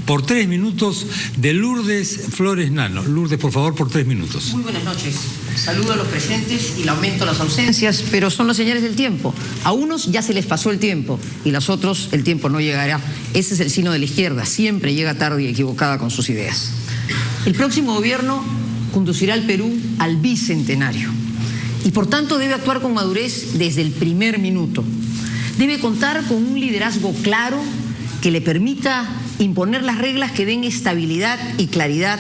Por 3 minutos de Lourdes Flores Nano. Lourdes, por favor, por 3 minutos. Muy buenas noches. Saludo a los presentes y lamento las ausencias, pero son las señales del tiempo. A unos ya se les pasó el tiempo y a los otros el tiempo no llegará. Ese es el signo de la izquierda, siempre llega tarde y equivocada con sus ideas. El próximo gobierno conducirá al Perú al bicentenario y por tanto debe actuar con madurez desde el primer minuto. Debe contar con un liderazgo claro que le permita imponer las reglas que den estabilidad y claridad,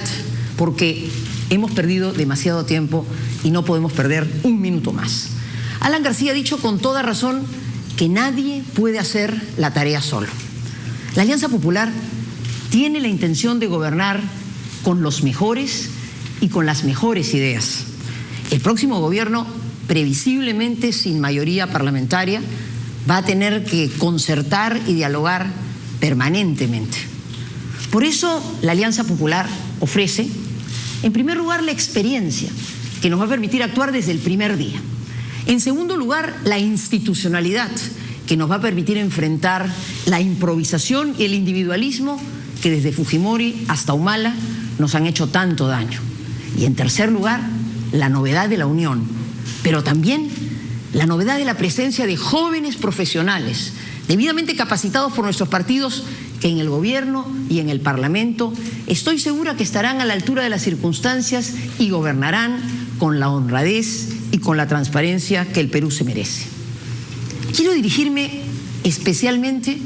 porque hemos perdido demasiado tiempo y no podemos perder un minuto más. Alan García ha dicho con toda razón que nadie puede hacer la tarea solo. La Alianza Popular tiene la intención de gobernar con los mejores y con las mejores ideas. El próximo gobierno, previsiblemente sin mayoría parlamentaria, va a tener que concertar y dialogar permanentemente. Por eso la Alianza Popular ofrece, en primer lugar, la experiencia que nos va a permitir actuar desde el primer día. En segundo lugar, la institucionalidad que nos va a permitir enfrentar la improvisación y el individualismo que desde Fujimori hasta Humala nos han hecho tanto daño. Y en tercer lugar, la novedad de la unión, pero también la novedad de la presencia de jóvenes profesionales debidamente capacitados por nuestros partidos que en el gobierno y en el Parlamento estoy segura que estarán a la altura de las circunstancias y gobernarán con la honradez y con la transparencia que el Perú se merece. Quiero dirigirme especialmente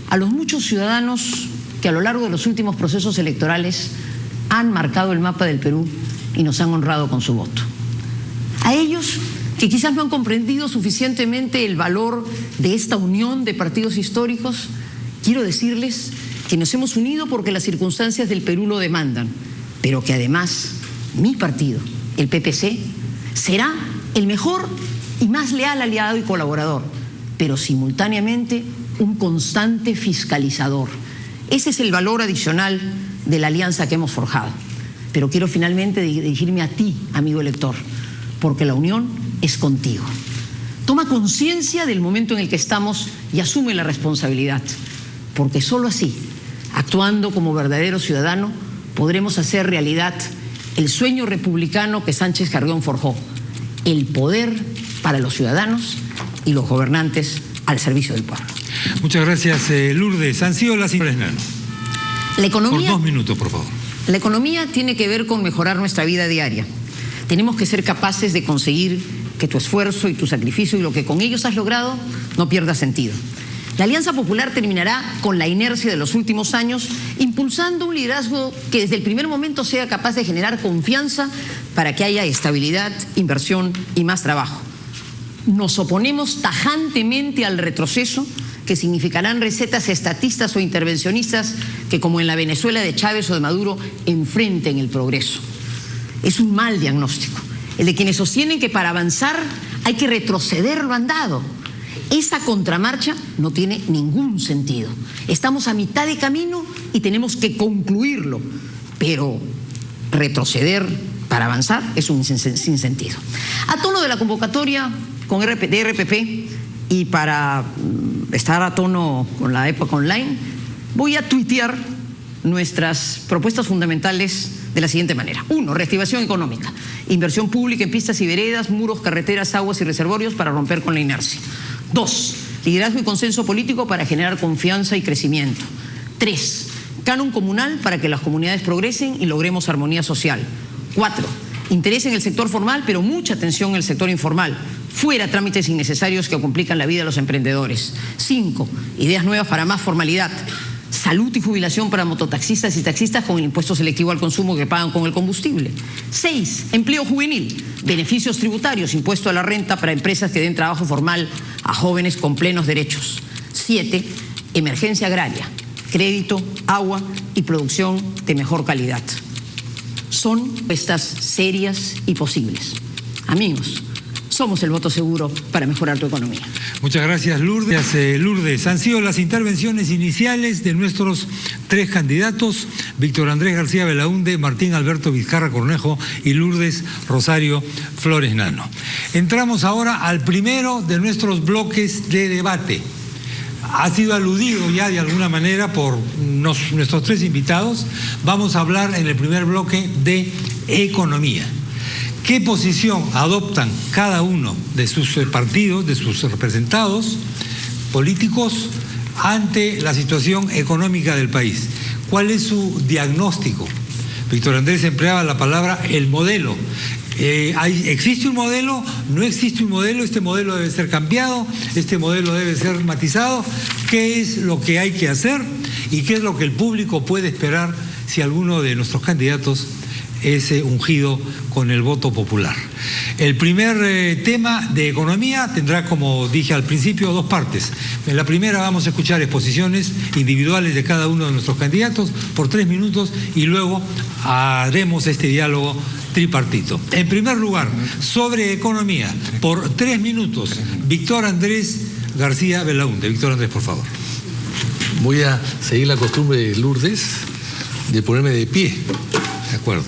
a los muchos ciudadanos que a lo largo de los últimos procesos electorales han marcado el mapa del Perú y nos han honrado con su voto. A ellos que quizás no han comprendido suficientemente el valor de esta unión de partidos históricos, quiero decirles que nos hemos unido porque las circunstancias del Perú lo demandan, pero que además mi partido, el PPC, será el mejor y más leal aliado y colaborador, pero simultáneamente un constante fiscalizador. Ese es el valor adicional de la alianza que hemos forjado. Pero quiero finalmente dirigirme a ti, amigo elector, porque la unión es contigo. Toma conciencia del momento en el que estamos y asume la responsabilidad, porque solo así, actuando como verdadero ciudadano, podremos hacer realidad el sueño republicano que Sánchez Carrión forjó, el poder para los ciudadanos y los gobernantes al servicio del pueblo. Muchas gracias, Lourdes. Han sido las impresiones. La economía, por 2 minutos, por favor. La economía tiene que ver con mejorar nuestra vida diaria. Tenemos que ser capaces de conseguir que tu esfuerzo y tu sacrificio y lo que con ellos has logrado no pierda sentido. La Alianza Popular terminará con la inercia de los últimos años, impulsando un liderazgo que desde el primer momento sea capaz de generar confianza para que haya estabilidad, inversión y más trabajo. Nos oponemos tajantemente al retroceso, que significarán recetas estatistas o intervencionistas que, como en la Venezuela de Chávez o de Maduro, enfrenten el progreso. Es un mal diagnóstico, el de quienes sostienen que para avanzar hay que retroceder lo andado. Esa contramarcha no tiene ningún sentido. Estamos a mitad de camino y tenemos que concluirlo, pero retroceder para avanzar es un sinsentido. A tono de la convocatoria de RPP y para estar a tono con la época online, voy a tuitear nuestras propuestas fundamentales de la siguiente manera. 1. Reactivación económica. Inversión pública en pistas y veredas, muros, carreteras, aguas y reservorios para romper con la inercia. 2. Liderazgo y consenso político para generar confianza y crecimiento. 3. Canon comunal para que las comunidades progresen y logremos armonía social. 4. Interés en el sector formal, pero mucha atención en el sector informal. Fuera trámites innecesarios que complican la vida de los emprendedores. 5. Ideas nuevas para más formalidad. Salud y jubilación para mototaxistas y taxistas con el impuesto selectivo al consumo que pagan con el combustible. 6. Empleo juvenil, beneficios tributarios, impuesto a la renta para empresas que den trabajo formal a jóvenes con plenos derechos. 7. Emergencia agraria, crédito, agua y producción de mejor calidad. Son estas serias y posibles. Amigos, somos el voto seguro para mejorar tu economía. Muchas gracias, Lourdes. Lourdes, han sido las intervenciones iniciales de nuestros 3 candidatos, Víctor Andrés García Belaúnde, Martín Alberto Vizcarra Cornejo y Lourdes Rosario Flores Nano. Entramos ahora al primero de nuestros bloques de debate. ha sido aludido ya de alguna manera por nuestros tres invitados. Vamos a hablar en el primer bloque de economía. ¿Qué posición adoptan cada uno de sus partidos, de sus representados políticos ante la situación económica del país? ¿Cuál es su diagnóstico? Víctor Andrés empleaba la palabra el modelo. ¿Existe un modelo? ¿No existe un modelo? ¿Este modelo debe ser cambiado? ¿Este modelo debe ser matizado? ¿Qué es lo que hay que hacer? ¿Y qué es lo que el público puede esperar si alguno de nuestros candidatos es ungido con el voto popular? El primer tema de economía tendrá, como dije al principio, dos partes. En la primera vamos a escuchar exposiciones individuales de cada uno de nuestros candidatos por 3 minutos y luego haremos este diálogo tripartito. En primer lugar, sobre economía, por 3 minutos, Víctor Andrés García Belaúnde. Víctor Andrés, por favor. Voy a seguir la costumbre de Lourdes de ponerme de pie. De acuerdo.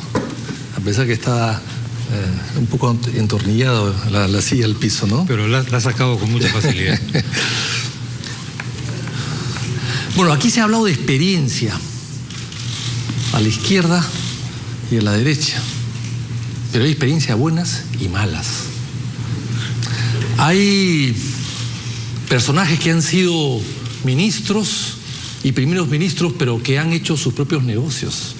A pesar que está un poco entornillado la silla al piso, ¿no? Pero la ha sacado con mucha facilidad. Bueno, aquí se ha hablado de experiencia a la izquierda y a la derecha, pero hay experiencias buenas y malas. Hay personajes que han sido ministros y primeros ministros, pero que han hecho sus propios negocios.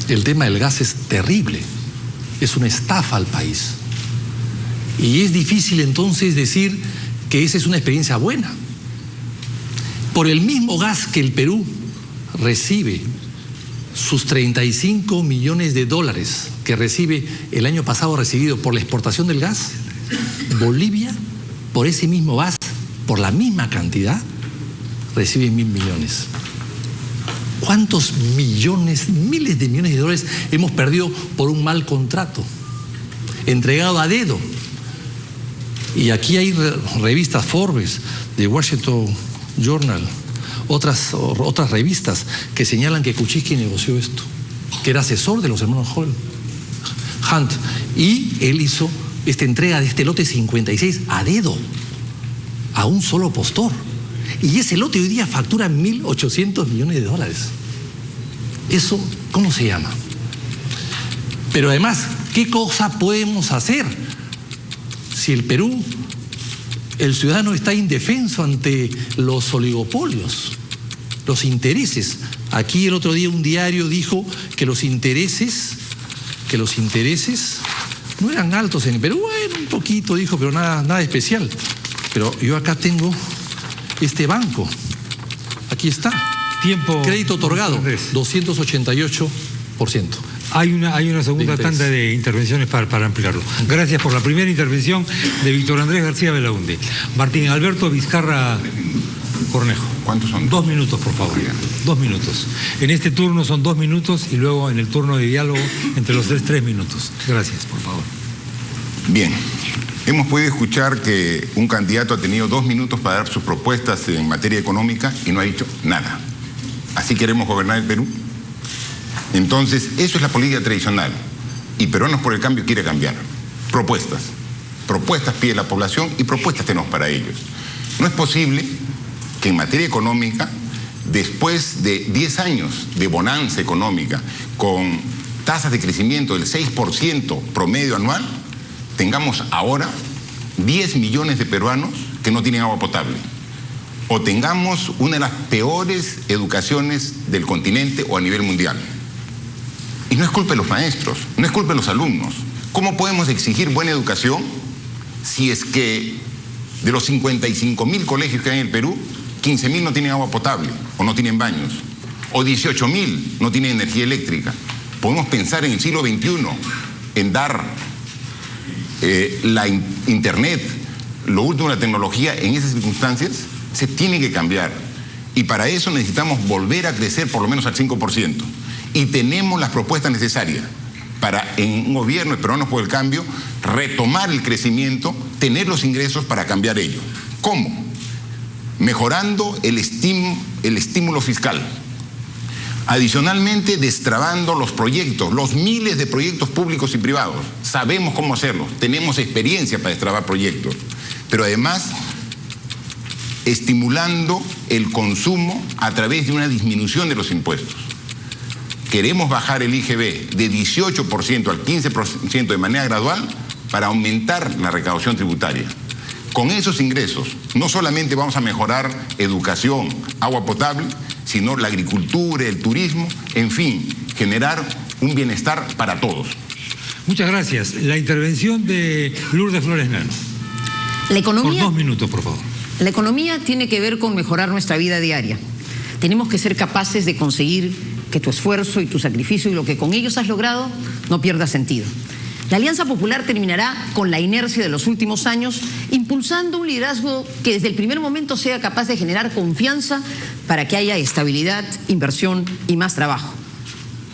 El tema del gas es terrible, es una estafa al país. Y es difícil entonces decir que esa es una experiencia buena. Por el mismo gas que el Perú recibe, sus 35 millones de dólares que recibe el año pasado recibido por la exportación del gas, Bolivia, por ese mismo gas, por la misma cantidad, recibe 1.000 millones. ¿Cuántos millones, miles de millones de dólares hemos perdido por un mal contrato, entregado a dedo? Y aquí hay revistas Forbes, The Washington Journal, otras revistas que señalan que Kuczynski negoció esto, que era asesor de los hermanos Hunt, y él hizo esta entrega de este lote 56 a dedo, a un solo postor. Y ese lote hoy día factura 1.800 millones de dólares. ¿Eso cómo se llama? Pero además, ¿qué cosa podemos hacer si el Perú, el ciudadano está indefenso ante los oligopolios, los intereses? Aquí el otro día un diario dijo que los intereses no eran altos en el Perú. Bueno, un poquito dijo, pero nada especial. Pero yo acá tengo este banco. Aquí está. Tiempo. Crédito otorgado, 288%. Hay una segunda tanda de intervenciones para ampliarlo. Gracias por la primera intervención de Víctor Andrés García Belaúnde. Martín Alberto Vizcarra Cornejo. ¿Cuántos son? 2 minutos, por favor. 2 minutos. En este turno son 2 minutos y luego en el turno de diálogo entre los 3 minutos. Gracias, por favor. Bien. Hemos podido escuchar que un candidato ha tenido 2 minutos para dar sus propuestas en materia económica y no ha dicho nada. ¿Así queremos gobernar el Perú? Entonces, eso es la política tradicional. Y Peruanos por el Cambio quiere cambiar. Propuestas. Propuestas pide la población y propuestas tenemos para ellos. No es posible que en materia económica, después de 10 años de bonanza económica, con tasas de crecimiento del 6% promedio anual, tengamos ahora 10 millones de peruanos que no tienen agua potable. O tengamos una de las peores educaciones del continente o a nivel mundial. Y no es culpa de los maestros, no es culpa de los alumnos. ¿Cómo podemos exigir buena educación si es que de los 55.000 colegios que hay en el Perú, 15.000 no tienen agua potable o no tienen baños? O 18.000 no tienen energía eléctrica. Podemos pensar en el siglo XXI en dar la internet, lo último de la tecnología. En esas circunstancias se tiene que cambiar. Y para eso necesitamos volver a crecer por lo menos al 5%. Y tenemos las propuestas necesarias para, en un gobierno de Peruanos por el Cambio, retomar el crecimiento, tener los ingresos para cambiar ello. ¿Cómo? Mejorando el estímulo fiscal. Adicionalmente, destrabando los proyectos, los miles de proyectos públicos y privados. Sabemos cómo hacerlo, tenemos experiencia para destrabar proyectos. Pero además, estimulando el consumo a través de una disminución de los impuestos. Queremos bajar el IGB de 18% al 15% de manera gradual para aumentar la recaudación tributaria. Con esos ingresos, no solamente vamos a mejorar educación, agua potable, sino la agricultura, el turismo, en fin, generar un bienestar para todos. Muchas gracias. La intervención de Lourdes Flores Nano. La economía, por 2 minutos, por favor. La economía tiene que ver con mejorar nuestra vida diaria. Tenemos que ser capaces de conseguir que tu esfuerzo y tu sacrificio y lo que con ellos has logrado no pierda sentido. La Alianza Popular terminará con la inercia de los últimos años, impulsando un liderazgo que desde el primer momento sea capaz de generar confianza para que haya estabilidad, inversión y más trabajo.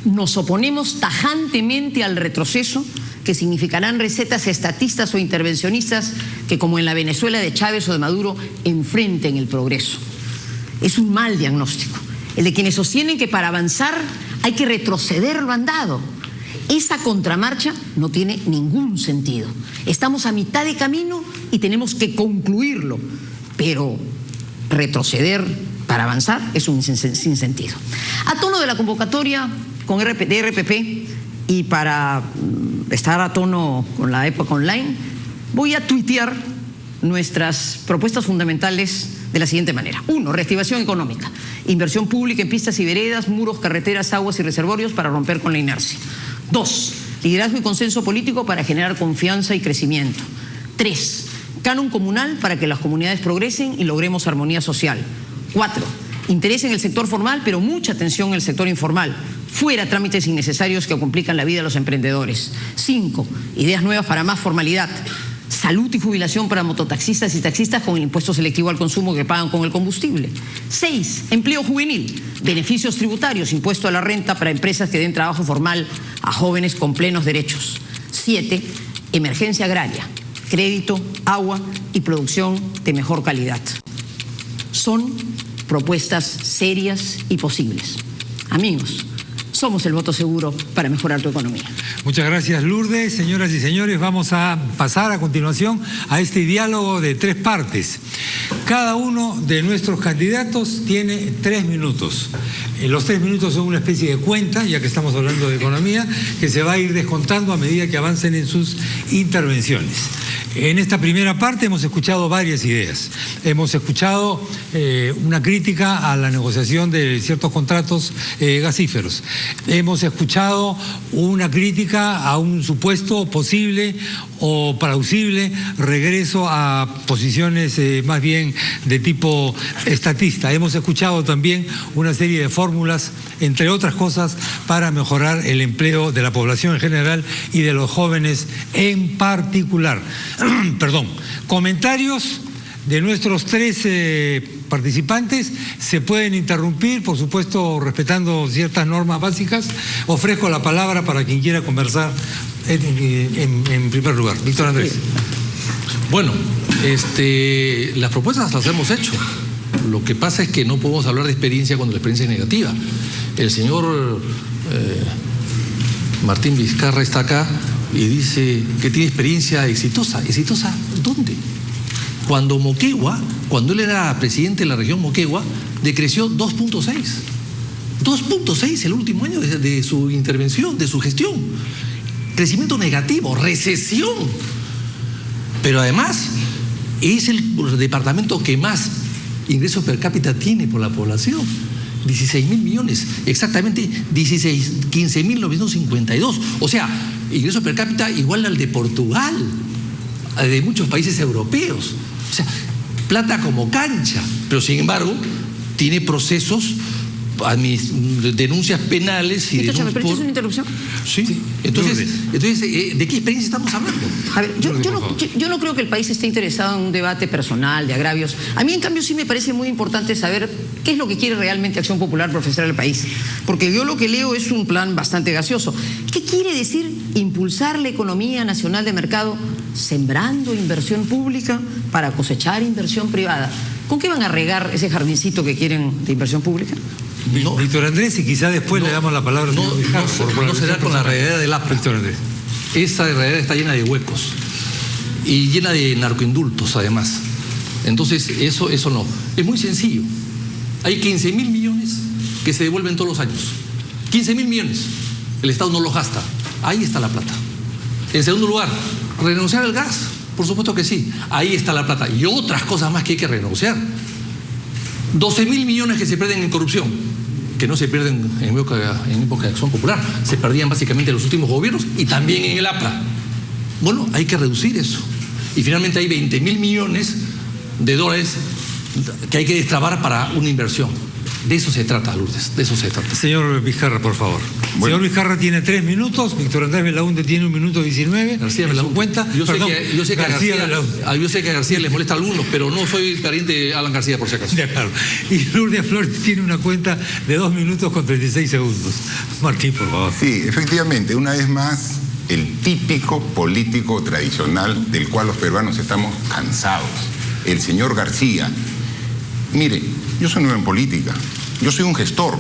Nos oponemos tajantemente al retroceso que significarán recetas estatistas o intervencionistas que, como en la Venezuela de Chávez o de Maduro, enfrenten el progreso. Es un mal diagnóstico, el de quienes sostienen que para avanzar hay que retroceder lo andado. Esa contramarcha no tiene ningún sentido. Estamos a mitad de camino y tenemos que concluirlo, pero retroceder para avanzar es un sinsentido. A tono de la convocatoria de RPP y para estar a tono con la época online, voy a tuitear nuestras propuestas fundamentales de la siguiente manera. 1. Reactivación económica. Inversión pública en pistas y veredas, muros, carreteras, aguas y reservorios para romper con la inercia. 2. Liderazgo y consenso político para generar confianza y crecimiento. 3. Canon comunal para que las comunidades progresen y logremos armonía social. 4. Interés en el sector formal, pero mucha atención en el sector informal. Fuera trámites innecesarios que complican la vida de los emprendedores. 5. Ideas nuevas para más formalidad. Salud y jubilación para mototaxistas y taxistas con el impuesto selectivo al consumo que pagan con el combustible. 6. Empleo juvenil, beneficios tributarios, impuesto a la renta para empresas que den trabajo formal a jóvenes con plenos derechos. 7. Emergencia agraria, crédito, agua y producción de mejor calidad. Son propuestas serias y posibles. Amigos, somos el voto seguro para mejorar tu economía. Muchas gracias, Lourdes. Señoras y señores, vamos a pasar a continuación a este diálogo de 3 partes. Cada uno de nuestros candidatos tiene 3 minutos. Los 3 minutos son una especie de cuenta, ya que estamos hablando de economía, que se va a ir descontando a medida que avancen en sus intervenciones. En esta primera parte hemos escuchado varias ideas. Hemos escuchado una crítica a la negociación de ciertos contratos gasíferos. Hemos escuchado una crítica a un supuesto posible o plausible regreso a posiciones más bien de tipo estatista. Hemos escuchado también una serie de fórmulas, entre otras cosas, para mejorar el empleo de la población en general y de los jóvenes en particular. Perdón. Comentarios de nuestros 3 participantes se pueden interrumpir, por supuesto, respetando ciertas normas básicas. Ofrezco la palabra para quien quiera conversar en primer lugar. Víctor Andrés. Bueno, las propuestas las hemos hecho. Lo que pasa es que no podemos hablar de experiencia cuando la experiencia es negativa. El señor Martín Vizcarra está acá y dice que tiene experiencia exitosa. ¿Exitosa dónde? Cuando él era presidente de la región Moquegua, decreció 2.6. 2.6 el último año de su intervención, de su gestión. Crecimiento negativo, recesión. Pero además es el departamento que más ingresos per cápita tiene por la población. 16.000 millones, exactamente 15.952. O sea, ingreso per cápita igual al de Portugal, de muchos países europeos. O sea, plata como cancha, pero sin embargo tiene procesos, denuncias penales y denuncias ¿Me permites una interrupción? Sí. Entonces, ¿de qué experiencia estamos hablando? A ver, yo no creo que el país esté interesado en un debate personal, de agravios. A mí, en cambio, sí me parece muy importante saber qué es lo que quiere realmente Acción Popular por ofrecer al país. Porque yo lo que leo es un plan bastante gaseoso. ¿Qué quiere decir impulsar la economía nacional de mercado sembrando inversión pública para cosechar inversión privada? ¿Con qué van a regar ese jardincito que quieren de inversión pública? No, Víctor Andrés, y quizá después le damos la palabra al señor Vizcarra. No será con la realidad del APRA. Víctor Andrés. Esa realidad está llena de huecos y llena de narcoindultos, además. Entonces, eso no. Es muy sencillo. Hay 15.000 millones que se devuelven todos los años. 15.000 millones. El Estado no los gasta. Ahí está la plata. En segundo lugar, renunciar al gas. Por supuesto que sí. Ahí está la plata. Y otras cosas más que hay que renunciar. 12.000 millones que se pierden en corrupción, que no se pierden en época de Acción Popular, se perdían básicamente en los últimos gobiernos y también en el APRA. Bueno, hay que reducir eso. Y finalmente hay 20.000 millones de dólares que hay que destrabar para una inversión. De eso se trata, Lourdes, de eso se trata. Señor Vizcarra, por favor. Bueno. Señor Vizcarra tiene 3 minutos, Víctor Andrés Belaúnde tiene 1 minuto 19. García Belaúnde. Cuenta. Yo sé que a García les molesta a algunos, pero no soy pariente de Alan García, por si acaso. De acuerdo. Y Lourdes Flores tiene una cuenta de 2 minutos con 36 segundos. Martín, por favor. Sí, efectivamente, una vez más, el típico político tradicional del cual los peruanos estamos cansados. El señor García. Mire, yo soy nuevo en política, yo soy un gestor,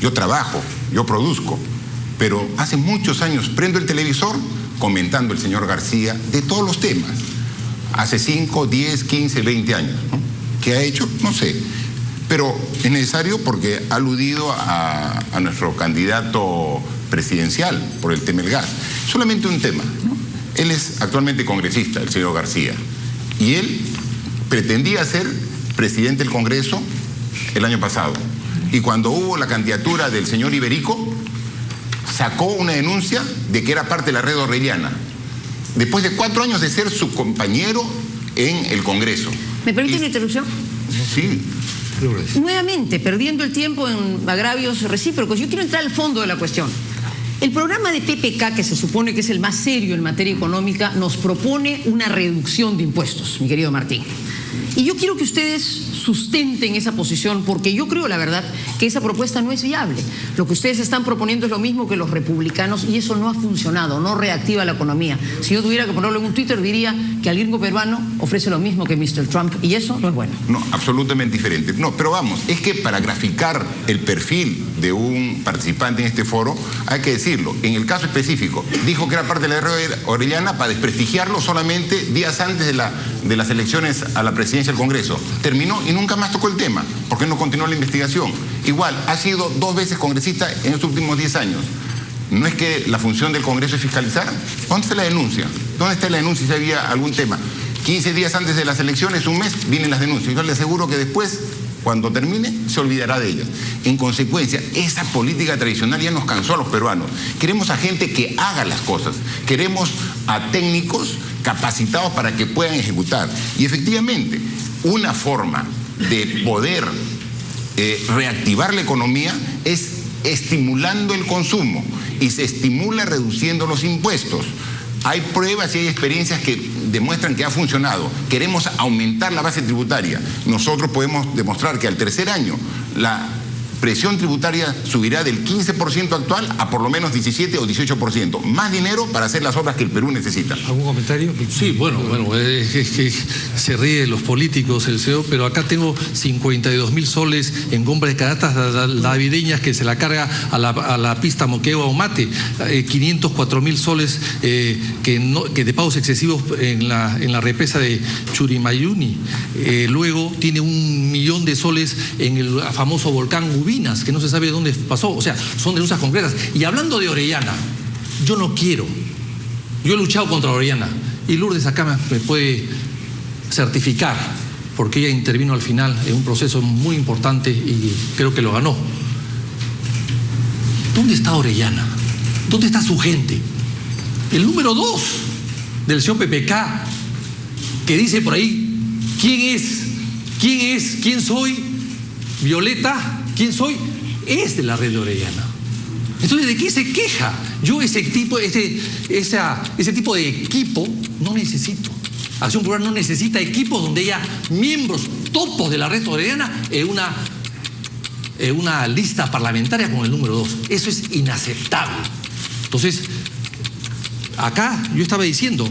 yo trabajo, yo produzco, pero hace muchos años prendo el televisor comentando el señor García de todos los temas. Hace 5, 10, 15, 20 años, ¿no? ¿Qué ha hecho? No sé. Pero es necesario porque ha aludido a nuestro candidato presidencial por el tema del gas. Solamente un tema, ¿no? Él es actualmente congresista, el señor García, y él pretendía ser presidente del Congreso el año pasado. Y cuando hubo la candidatura del señor Iberico, sacó una denuncia de que era parte de la red orellana, después de 4 años de ser su compañero en el Congreso. ¿Me permite una interrupción? Sí. Lourdes. Nuevamente, perdiendo el tiempo en agravios recíprocos, yo quiero entrar al fondo de la cuestión. El programa de PPK, que se supone que es el más serio en materia económica, nos propone una reducción de impuestos, mi querido Martín. Y yo quiero que ustedes sustenten esa posición, porque yo creo, la verdad, que esa propuesta no es viable. Lo que ustedes están proponiendo es lo mismo que los republicanos y eso no ha funcionado, no reactiva la economía. Si yo tuviera que ponerlo en un Twitter, diría que al gringo peruano ofrece lo mismo que Mr. Trump y eso no es bueno. No, absolutamente diferente. No, pero vamos, es que para graficar el perfil de un participante en este foro, hay que decirlo. En el caso específico, dijo que era parte de la red orellana para desprestigiarlo solamente días antes de las elecciones a la presidencia del Congreso. Terminó y nunca más tocó el tema, porque no continuó la investigación. Igual, ha sido 2 veces congresista en los últimos 10 años. ¿No es que la función del Congreso es fiscalizar? ¿Dónde está la denuncia? ¿Dónde está la denuncia si había algún tema? 15 días antes de las elecciones, un mes, vienen las denuncias. Yo le aseguro que después, cuando termine, se olvidará de ellas. En consecuencia, esa política tradicional ya nos cansó a los peruanos. Queremos a gente que haga las cosas. Queremos a técnicos capacitados para que puedan ejecutar. Y efectivamente, una forma de poder reactivar la economía es estimulando el consumo y se estimula reduciendo los impuestos. Hay pruebas y hay experiencias que demuestran que ha funcionado. Queremos aumentar la base tributaria. Nosotros podemos demostrar que al tercer año la presión tributaria subirá del 15% actual a por lo menos 17 o 18%. Más dinero para hacer las obras que el Perú necesita. ¿Algún comentario? Sí, bueno, es que se ríe los políticos, el CEO, pero acá tengo 52.000 soles en compra de canastas navideñas que se la carga a la pista Moquegua o Mate, 504.000 soles que de pagos excesivos en la represa de Churimayuni. Luego tiene 1 millón de soles en el famoso volcán Ubinas, que no se sabe dónde pasó. O sea, son denuncias concretas. Y hablando de Orellana, yo he luchado contra Orellana y Lourdes acá me puede certificar, porque ella intervino al final en un proceso muy importante y creo que lo ganó. ¿Dónde está Orellana? ¿Dónde está su gente? El número 2 del señor PPK, que dice por ahí, ¿quién soy? Violeta, ¿quién soy? Es de la red de Orellana. Entonces, ¿de qué se queja? Yo ese tipo de equipo no necesito. Acción Popular no necesita equipos donde haya miembros topos de la red orellana en una lista parlamentaria con el número 2. Eso es inaceptable. Entonces, acá yo estaba diciendo,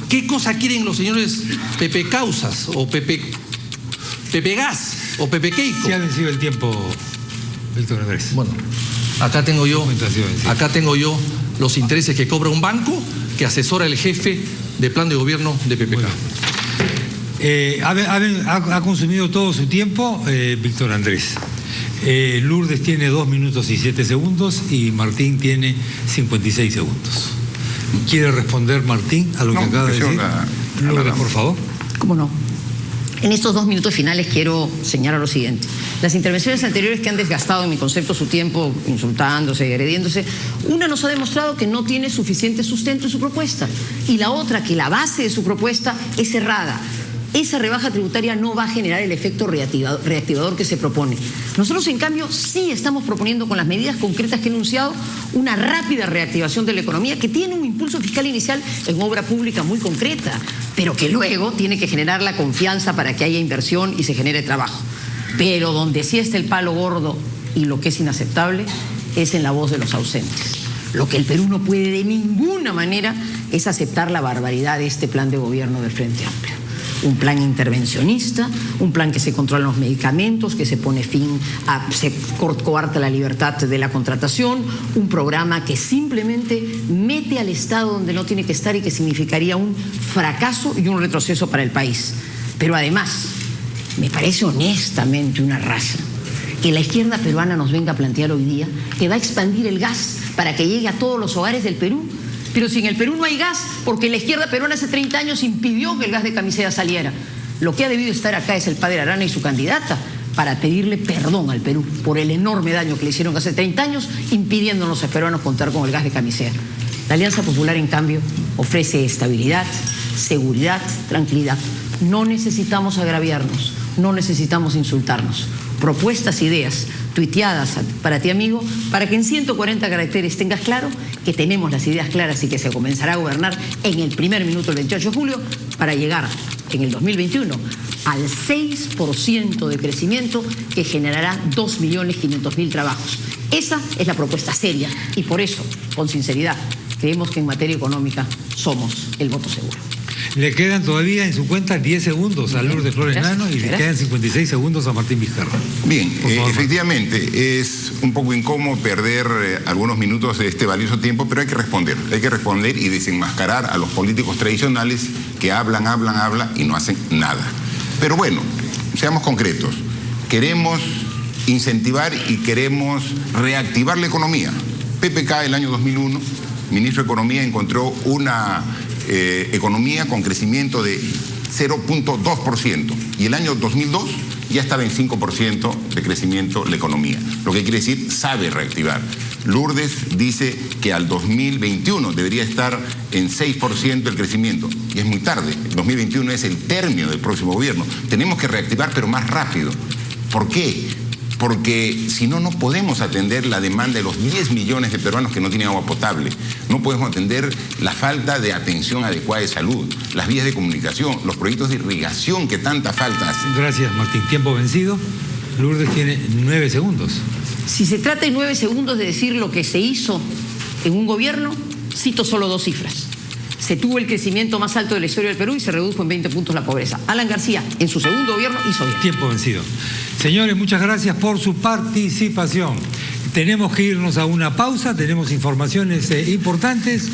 ¿qué cosa quieren los señores Pepe Causas o Pepe Gas o Pepe Keiko? Se ha vencido el tiempo, Víctor Andrés. Bueno, acá tengo yo los intereses que cobra un banco que asesora el jefe de plan de gobierno de PPK. Ha consumido todo su tiempo Víctor Andrés. Lourdes tiene 2 minutos y 7 segundos y Martín tiene 56 segundos. ¿Quiere responder Martín a lo que acaba de decir? Lourdes, por favor. ¿Cómo no? En estos 2 minutos finales quiero señalar lo siguiente. Las intervenciones anteriores que han desgastado en mi concepto su tiempo, insultándose y agrediéndose, una nos ha demostrado que no tiene suficiente sustento en su propuesta y la otra que la base de su propuesta es errada. Esa rebaja tributaria no va a generar el efecto reactivador que se propone. Nosotros, en cambio, sí estamos proponiendo con las medidas concretas que he enunciado una rápida reactivación de la economía que tiene un impulso fiscal inicial en obra pública muy concreta, pero que luego tiene que generar la confianza para que haya inversión y se genere trabajo. Pero donde sí está el palo gordo y lo que es inaceptable es en la voz de los ausentes. Lo que el Perú no puede de ninguna manera es aceptar la barbaridad de este plan de gobierno del Frente Amplio. Un plan intervencionista, un plan que se controlan los medicamentos, que se pone fin se coarta la libertad de la contratación, un programa que simplemente mete al Estado donde no tiene que estar y que significaría un fracaso y un retroceso para el país. Pero además, me parece honestamente una raza que la izquierda peruana nos venga a plantear hoy día que va a expandir el gas para que llegue a todos los hogares del Perú. Pero si en el Perú no hay gas, porque la izquierda peruana hace 30 años impidió que el gas de Camisea saliera. Lo que ha debido estar acá es el padre Arana y su candidata para pedirle perdón al Perú por el enorme daño que le hicieron hace 30 años, impidiéndonos a peruanos contar con el gas de Camisea. La Alianza Popular, en cambio, ofrece estabilidad, seguridad, tranquilidad. No necesitamos agraviarnos, no necesitamos insultarnos. Propuestas, ideas, tuiteadas para ti, amigo, para que en 140 caracteres tengas claro que tenemos las ideas claras y que se comenzará a gobernar en el primer minuto del 28 de julio para llegar en el 2021 al 6% de crecimiento que generará 2.500.000 trabajos. Esa es la propuesta seria y por eso, con sinceridad, creemos que en materia económica somos el voto seguro. Le quedan todavía en su cuenta 10 segundos a Lourdes Flores Nano y le quedan 56 segundos a Martín Vizcarra. Bien, efectivamente es un poco incómodo perder algunos minutos de este valioso tiempo, pero hay que responder y desenmascarar a los políticos tradicionales que hablan y no hacen nada. Pero bueno, seamos concretos, queremos incentivar y queremos reactivar la economía. PPK el año 2001, ministro de Economía, encontró una economía con crecimiento de 0.2% y el año 2002 ya estaba en 5% de crecimiento la economía, lo que quiere decir sabe reactivar. Lourdes dice que al 2021 debería estar en 6% el crecimiento y es muy tarde, el 2021 es el término del próximo gobierno, tenemos que reactivar pero más rápido. ¿Por qué? Porque si no, no podemos atender la demanda de los 10 millones de peruanos que no tienen agua potable. No podemos atender la falta de atención adecuada de salud, las vías de comunicación, los proyectos de irrigación que tanta falta hacen. Gracias, Martín. Tiempo vencido. Lourdes tiene 9 segundos. Si se trata en 9 segundos de decir lo que se hizo en un gobierno, cito solo 2 cifras. Se tuvo el crecimiento más alto de la historia del Perú y se redujo en 20 puntos la pobreza. Alan García, en su segundo gobierno, hizo bien. Tiempo vencido. Señores, muchas gracias por su participación. Tenemos que irnos a una pausa, tenemos informaciones importantes.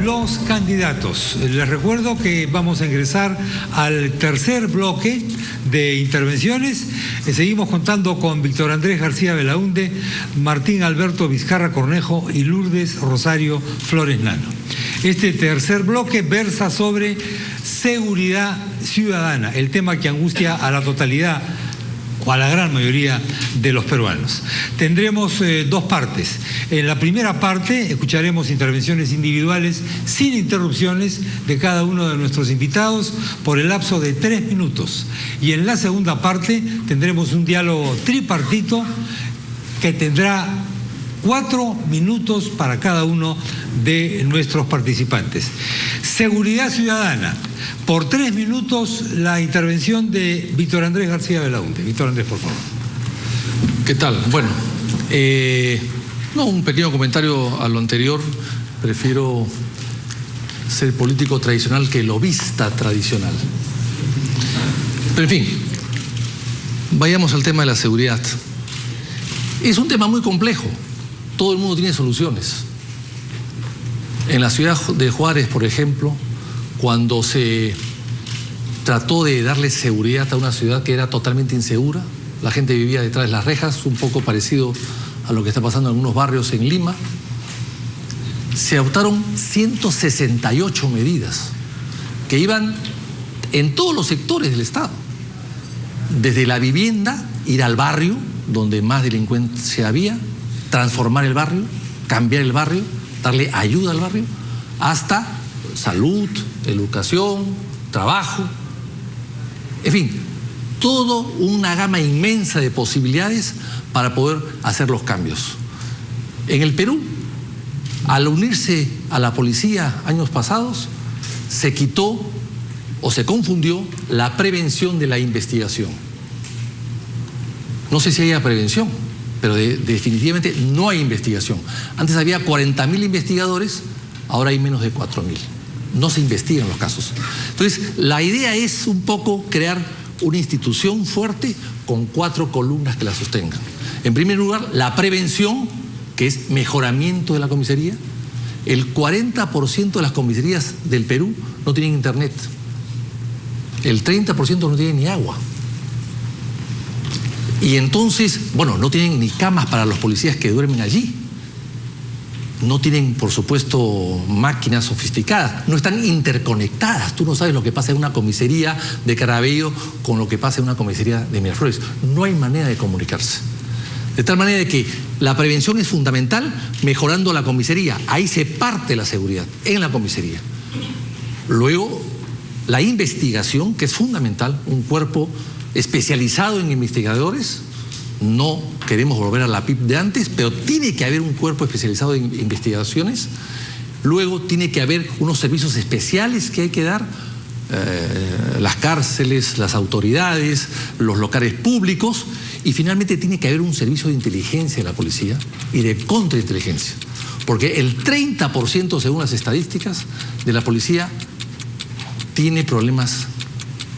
Los candidatos. Les recuerdo que vamos a ingresar al tercer bloque de intervenciones. Seguimos contando con Víctor Andrés García Belaúnde, Martín Alberto Vizcarra Cornejo y Lourdes Rosario Flores Nano. Este tercer bloque versa sobre seguridad ciudadana, el tema que angustia a la totalidad o a la gran mayoría de los peruanos. Tendremos 2 partes. En la primera parte escucharemos intervenciones individuales sin interrupciones de cada uno de nuestros invitados por el lapso de 3 minutos. Y en la segunda parte tendremos un diálogo tripartito que tendrá 4 minutos para cada uno de nuestros participantes. Seguridad ciudadana. Por 3 minutos la intervención de Víctor Andrés García Belaúnde. Víctor Andrés, por favor. ¿Qué tal? Bueno, un pequeño comentario a lo anterior. Prefiero ser político tradicional que lobista tradicional. Pero en fin, Vayamos al tema de la seguridad. Es un tema muy complejo. Todo el mundo tiene soluciones. En la ciudad de Juárez, por ejemplo, cuando se trató de darle seguridad a una ciudad que era totalmente insegura, la gente vivía detrás de las rejas, un poco parecido a lo que está pasando en algunos barrios en Lima. Se adoptaron 168 medidas que iban en todos los sectores del Estado. Desde la vivienda, ir al barrio donde más delincuencia había, transformar el barrio, cambiar el barrio, darle ayuda al barrio, hasta salud, educación, trabajo, en fin, toda una gama inmensa de posibilidades para poder hacer los cambios. En el Perú, al unirse a la policía años pasados, se quitó o se confundió la prevención de la investigación. No sé si haya prevención, pero definitivamente no hay investigación. Antes había 40.000 investigadores, ahora hay menos de 4.000. No se investigan los casos. Entonces, la idea es un poco crear una institución fuerte con 4 columnas que la sostengan. En primer lugar, la prevención, que es mejoramiento de la comisaría. El 40% de las comisarías del Perú no tienen internet. El 30% no tienen ni agua. Y entonces, bueno, no tienen ni camas para los policías que duermen allí. No tienen, por supuesto, máquinas sofisticadas. No están interconectadas. Tú no sabes lo que pasa en una comisaría de Caraballo con lo que pasa en una comisaría de Miraflores. No hay manera de comunicarse. De tal manera de que la prevención es fundamental, mejorando la comisaría. Ahí se parte la seguridad, en la comisaría. Luego, la investigación, que es fundamental, un cuerpo especializado en investigadores. No queremos volver a la PIP de antes, pero tiene que haber un cuerpo especializado en investigaciones. Luego tiene que haber unos servicios especiales que hay que dar, las cárceles, las autoridades, los locales públicos, y finalmente tiene que haber un servicio de inteligencia de la policía y de contrainteligencia, porque el 30%, según las estadísticas de la policía, tiene problemas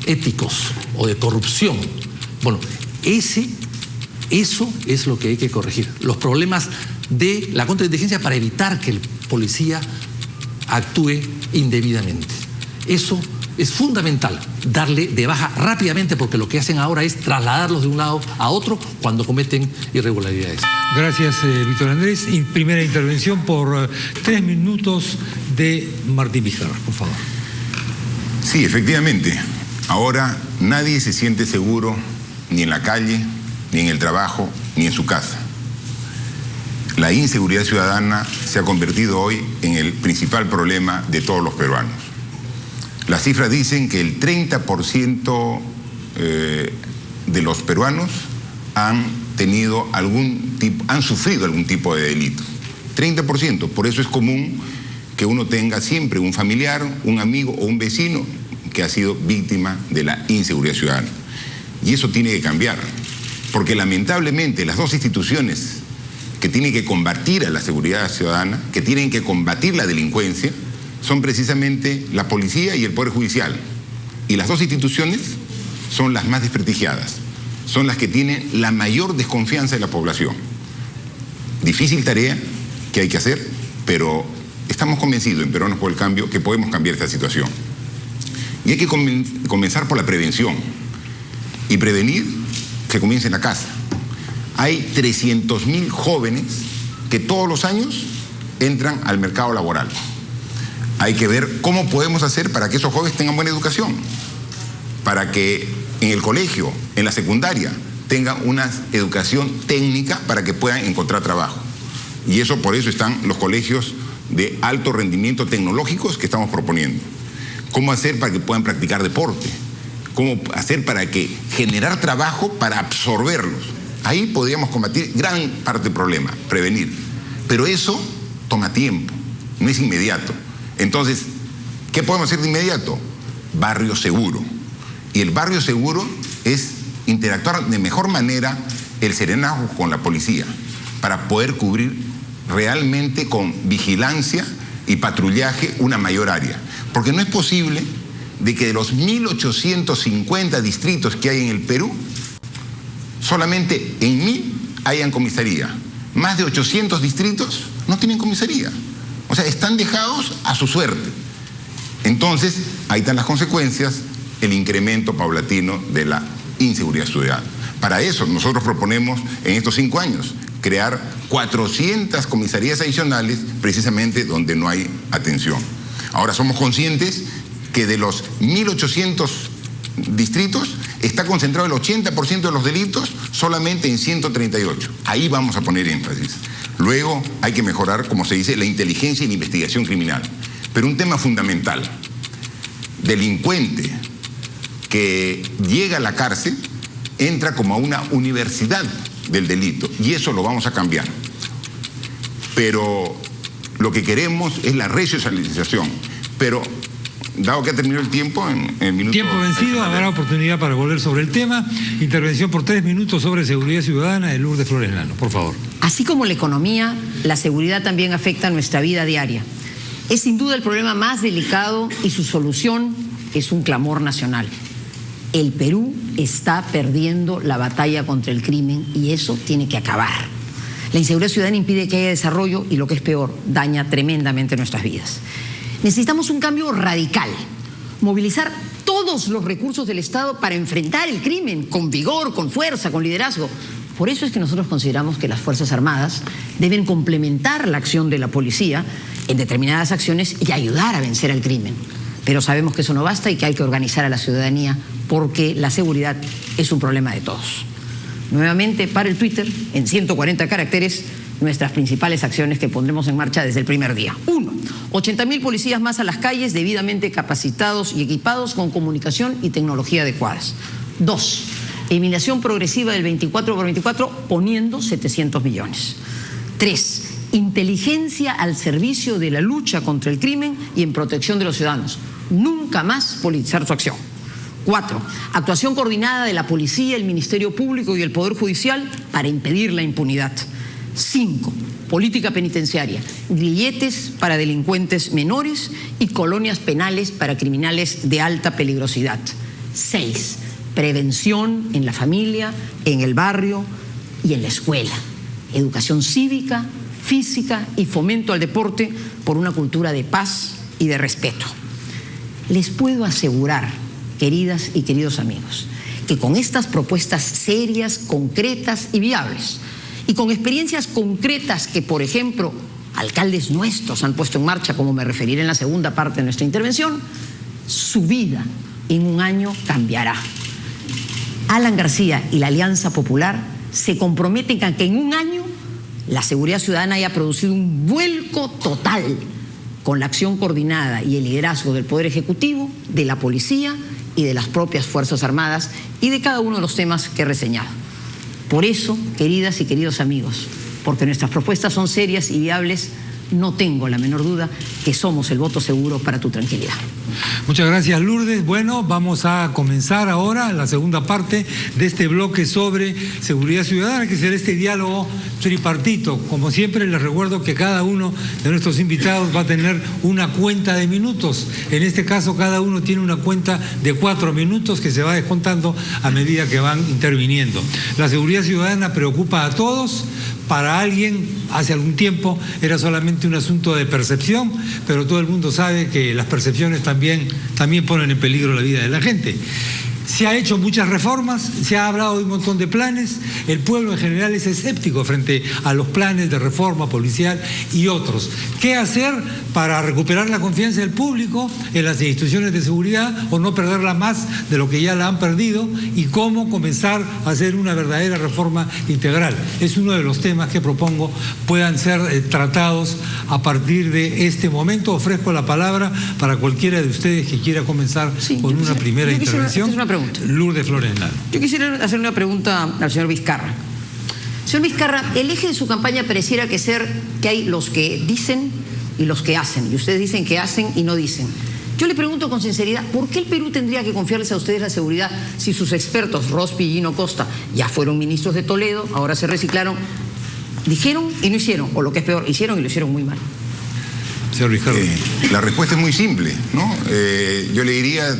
éticos o de corrupción. Bueno, eso es lo que hay que corregir. Los problemas de la contrainteligencia para evitar que el policía actúe indebidamente. Eso es fundamental, darle de baja rápidamente, porque lo que hacen ahora es trasladarlos de un lado a otro cuando cometen irregularidades. Gracias, Víctor Andrés. Y primera intervención por 3 minutos de Martín Vizcarra, por favor. Sí, efectivamente. Ahora nadie se siente seguro ni en la calle, ni en el trabajo, ni en su casa. La inseguridad ciudadana se ha convertido hoy en el principal problema de todos los peruanos. Las cifras dicen que el 30% de los peruanos han sufrido algún tipo de delito. 30%. Por eso es común que uno tenga siempre un familiar, un amigo o un vecino que ha sido víctima de la inseguridad ciudadana. Y eso tiene que cambiar, porque lamentablemente las dos instituciones que tienen que combatir a la seguridad ciudadana, que tienen que combatir la delincuencia, son precisamente la policía y el Poder Judicial. Y las dos instituciones son las más desprestigiadas, son las que tienen la mayor desconfianza de la población. Difícil tarea que hay que hacer, pero estamos convencidos en Peruanos por el Cambio que podemos cambiar esta situación. Y hay que comenzar por la prevención. Y prevenir que comience en la casa. Hay 300.000 jóvenes que todos los años entran al mercado laboral. Hay que ver cómo podemos hacer para que esos jóvenes tengan buena educación, para que en el colegio, en la secundaria, tengan una educación técnica para que puedan encontrar trabajo. Y eso, por eso están los colegios de alto rendimiento tecnológicos que estamos proponiendo. ¿Cómo hacer para que puedan practicar deporte? ¿Cómo hacer para que generar trabajo para absorberlos? Ahí podríamos combatir gran parte del problema, prevenir. Pero eso toma tiempo, no es inmediato. Entonces, ¿qué podemos hacer de inmediato? Barrio seguro. Y el barrio seguro es interactuar de mejor manera el serenazgo con la policía para poder cubrir realmente con vigilancia y patrullaje una mayor área. Porque no es posible de que de los 1.850 distritos que hay en el Perú, solamente en 1000 hayan comisaría. Más de 800 distritos no tienen comisaría. O sea, están dejados a su suerte. Entonces, ahí están las consecuencias, el incremento paulatino de la inseguridad ciudadana. Para eso nosotros proponemos en estos 5 años crear 400 comisarías adicionales precisamente donde no hay atención. Ahora somos conscientes que de los 1.800 distritos está concentrado el 80% de los delitos solamente en 138. Ahí vamos a poner énfasis. Luego hay que mejorar, como se dice, la inteligencia y la investigación criminal. Pero un tema fundamental, delincuente que llega a la cárcel entra como a una universidad del delito y eso lo vamos a cambiar. Pero lo que queremos es la resocialización. Pero dado que ha terminado el tiempo, en el minuto... Tiempo vencido, habrá oportunidad para volver sobre el tema. Intervención por 3 minutos sobre seguridad ciudadana de Lourdes Flores Lano, por favor. Así como la economía, la seguridad también afecta a nuestra vida diaria. Es sin duda el problema más delicado y su solución es un clamor nacional. El Perú está perdiendo la batalla contra el crimen y eso tiene que acabar. La inseguridad ciudadana impide que haya desarrollo y, lo que es peor, daña tremendamente nuestras vidas. Necesitamos un cambio radical, movilizar todos los recursos del Estado para enfrentar el crimen con vigor, con fuerza, con liderazgo. Por eso es que nosotros consideramos que las Fuerzas Armadas deben complementar la acción de la policía en determinadas acciones y ayudar a vencer al crimen. Pero sabemos que eso no basta y que hay que organizar a la ciudadanía porque la seguridad es un problema de todos. Nuevamente, para el Twitter, en 140 caracteres, nuestras principales acciones que pondremos en marcha desde el primer día. 1. 80.000 policías más a las calles, debidamente capacitados y equipados con comunicación y tecnología adecuadas. 2. Eliminación progresiva del 24/24, poniendo 700 millones. 3. Inteligencia al servicio de la lucha contra el crimen y en protección de los ciudadanos. Nunca más politizar su acción. 4. Actuación coordinada de la policía, el Ministerio Público y el Poder Judicial para impedir la impunidad. 5. Política penitenciaria, grilletes para delincuentes menores y colonias penales para criminales de alta peligrosidad. 6. Prevención en la familia, en el barrio y en la escuela. Educación cívica, física y fomento al deporte por una cultura de paz y de respeto. Les puedo asegurar, queridas y queridos amigos, que con estas propuestas serias, concretas y viables, y con experiencias concretas que, por ejemplo, alcaldes nuestros han puesto en marcha, como me referiré en la segunda parte de nuestra intervención, su vida en un año cambiará. Alan García y la Alianza Popular se comprometen a que en un año la seguridad ciudadana haya producido un vuelco total con la acción coordinada y el liderazgo del Poder Ejecutivo, de la Policía y de las propias Fuerzas Armadas y de cada uno de los temas que he reseñado. Por eso, queridas y queridos amigos, porque nuestras propuestas son serias y viables, no tengo la menor duda que somos el voto seguro para tu tranquilidad. Muchas gracias, Lourdes. Bueno, vamos a comenzar ahora la segunda parte de este bloque sobre seguridad ciudadana, que será este diálogo tripartito. Como siempre, les recuerdo que cada uno de nuestros invitados va a tener una cuenta de minutos. En este caso, cada uno tiene una cuenta de 4 minutos que se va descontando a medida que van interviniendo. La seguridad ciudadana preocupa a todos. Para alguien, hace algún tiempo, era solamente un asunto de percepción, pero todo el mundo sabe que las percepciones también ponen en peligro la vida de la gente. Se ha hecho muchas reformas, se ha hablado de un montón de planes, el pueblo en general es escéptico frente a los planes de reforma policial y otros. ¿Qué hacer para recuperar la confianza del público en las instituciones de seguridad o no perderla más de lo que ya la han perdido? ¿Y cómo comenzar a hacer una verdadera reforma integral? Es uno de los temas que propongo puedan ser tratados a partir de este momento. Ofrezco la palabra para cualquiera de ustedes que quiera comenzar con una primera intervención. Lourdes Flores Lano. Yo quisiera hacer una pregunta al señor Vizcarra. Señor Vizcarra, el eje de su campaña pareciera que hay los que dicen y los que hacen, y ustedes dicen que hacen y no dicen. Yo le pregunto con sinceridad, ¿por qué el Perú tendría que confiarles a ustedes la seguridad si sus expertos, Rospi y Gino Costa, ya fueron ministros de Toledo, ahora se reciclaron, dijeron y no hicieron, o lo que es peor, hicieron y lo hicieron muy mal? Señor Vizcarra. La respuesta es muy simple, ¿no? Yo le diría,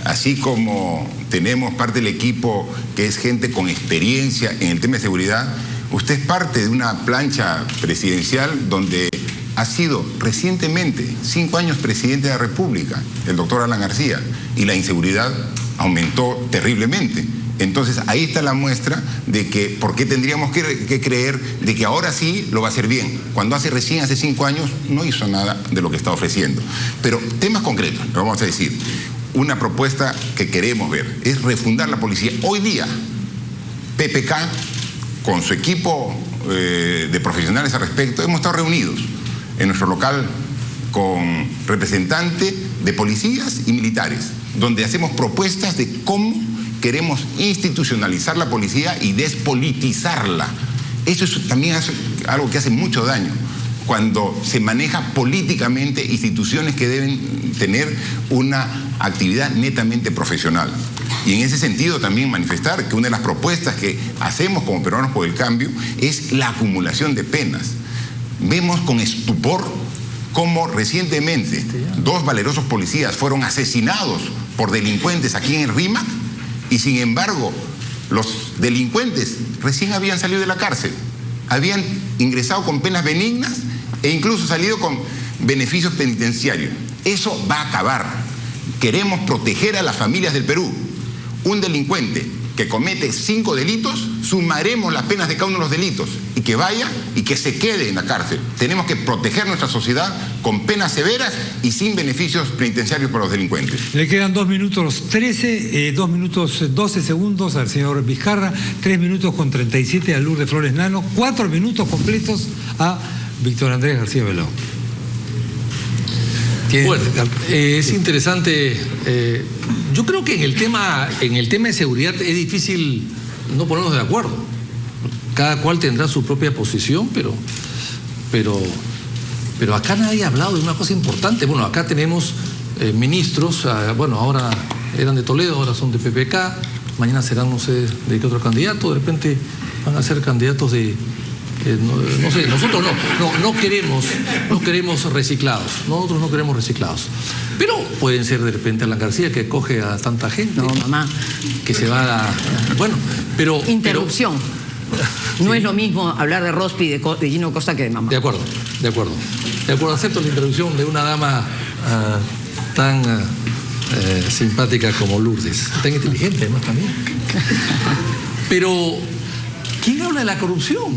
así como tenemos parte del equipo que es gente con experiencia en el tema de seguridad. Usted es parte de una plancha presidencial donde ha sido recientemente 5 años presidente de la República, el doctor Alan García, y la inseguridad aumentó terriblemente. Entonces ahí está la muestra de que por qué tendríamos que creer de que ahora sí lo va a hacer bien, cuando hace 5 años no hizo nada de lo que está ofreciendo. Pero temas concretos, lo vamos a decir. Una propuesta que queremos ver es refundar la policía. Hoy día, PPK, con su equipo de profesionales al respecto, hemos estado reunidos en nuestro local con representantes de policías y militares, donde hacemos propuestas de cómo queremos institucionalizar la policía y despolitizarla. Eso también es algo que hace mucho daño cuando se maneja políticamente instituciones que deben tener una actividad netamente profesional. Y en ese sentido también manifestar que una de las propuestas que hacemos como Peruanos por el Cambio es la acumulación de penas. Vemos con estupor cómo recientemente 2 valerosos policías fueron asesinados por delincuentes aquí en el RIMAC, y sin embargo los delincuentes recién habían salido de la cárcel, habían ingresado con penas benignas e incluso salido con beneficios penitenciarios. Eso va a acabar. Queremos proteger a las familias del Perú. Un delincuente que comete 5 delitos, sumaremos las penas de cada uno de los delitos y que vaya y que se quede en la cárcel. Tenemos que proteger nuestra sociedad con penas severas y sin beneficios penitenciarios para los delincuentes. Le quedan 2 minutos 13, 2 minutos 12 segundos al señor Vizcarra, 3 minutos con 37 a Lourdes Flores Nano, 4 minutos completos a Víctor Andrés García Belaúnde. Bueno, es interesante. Yo creo que en el tema de seguridad es difícil no ponernos de acuerdo. Cada cual tendrá su propia posición, pero acá nadie ha hablado de una cosa importante. Bueno, acá tenemos ministros, bueno, ahora eran de Toledo, ahora son de PPK, mañana serán no sé de qué otro candidato, de repente van a ser candidatos de... no sé, nosotros no queremos reciclados, nosotros no queremos reciclados, pero pueden ser de repente Alan García, que coge a tanta gente, No, mamá. que se va a... Bueno, pero... Interrupción. No es lo mismo hablar de Rospi y de Gino Costa que de mamá. De acuerdo, acepto la interrupción de una dama tan simpática como Lourdes, tan inteligente además también. Pero, ¿quién habla de la corrupción?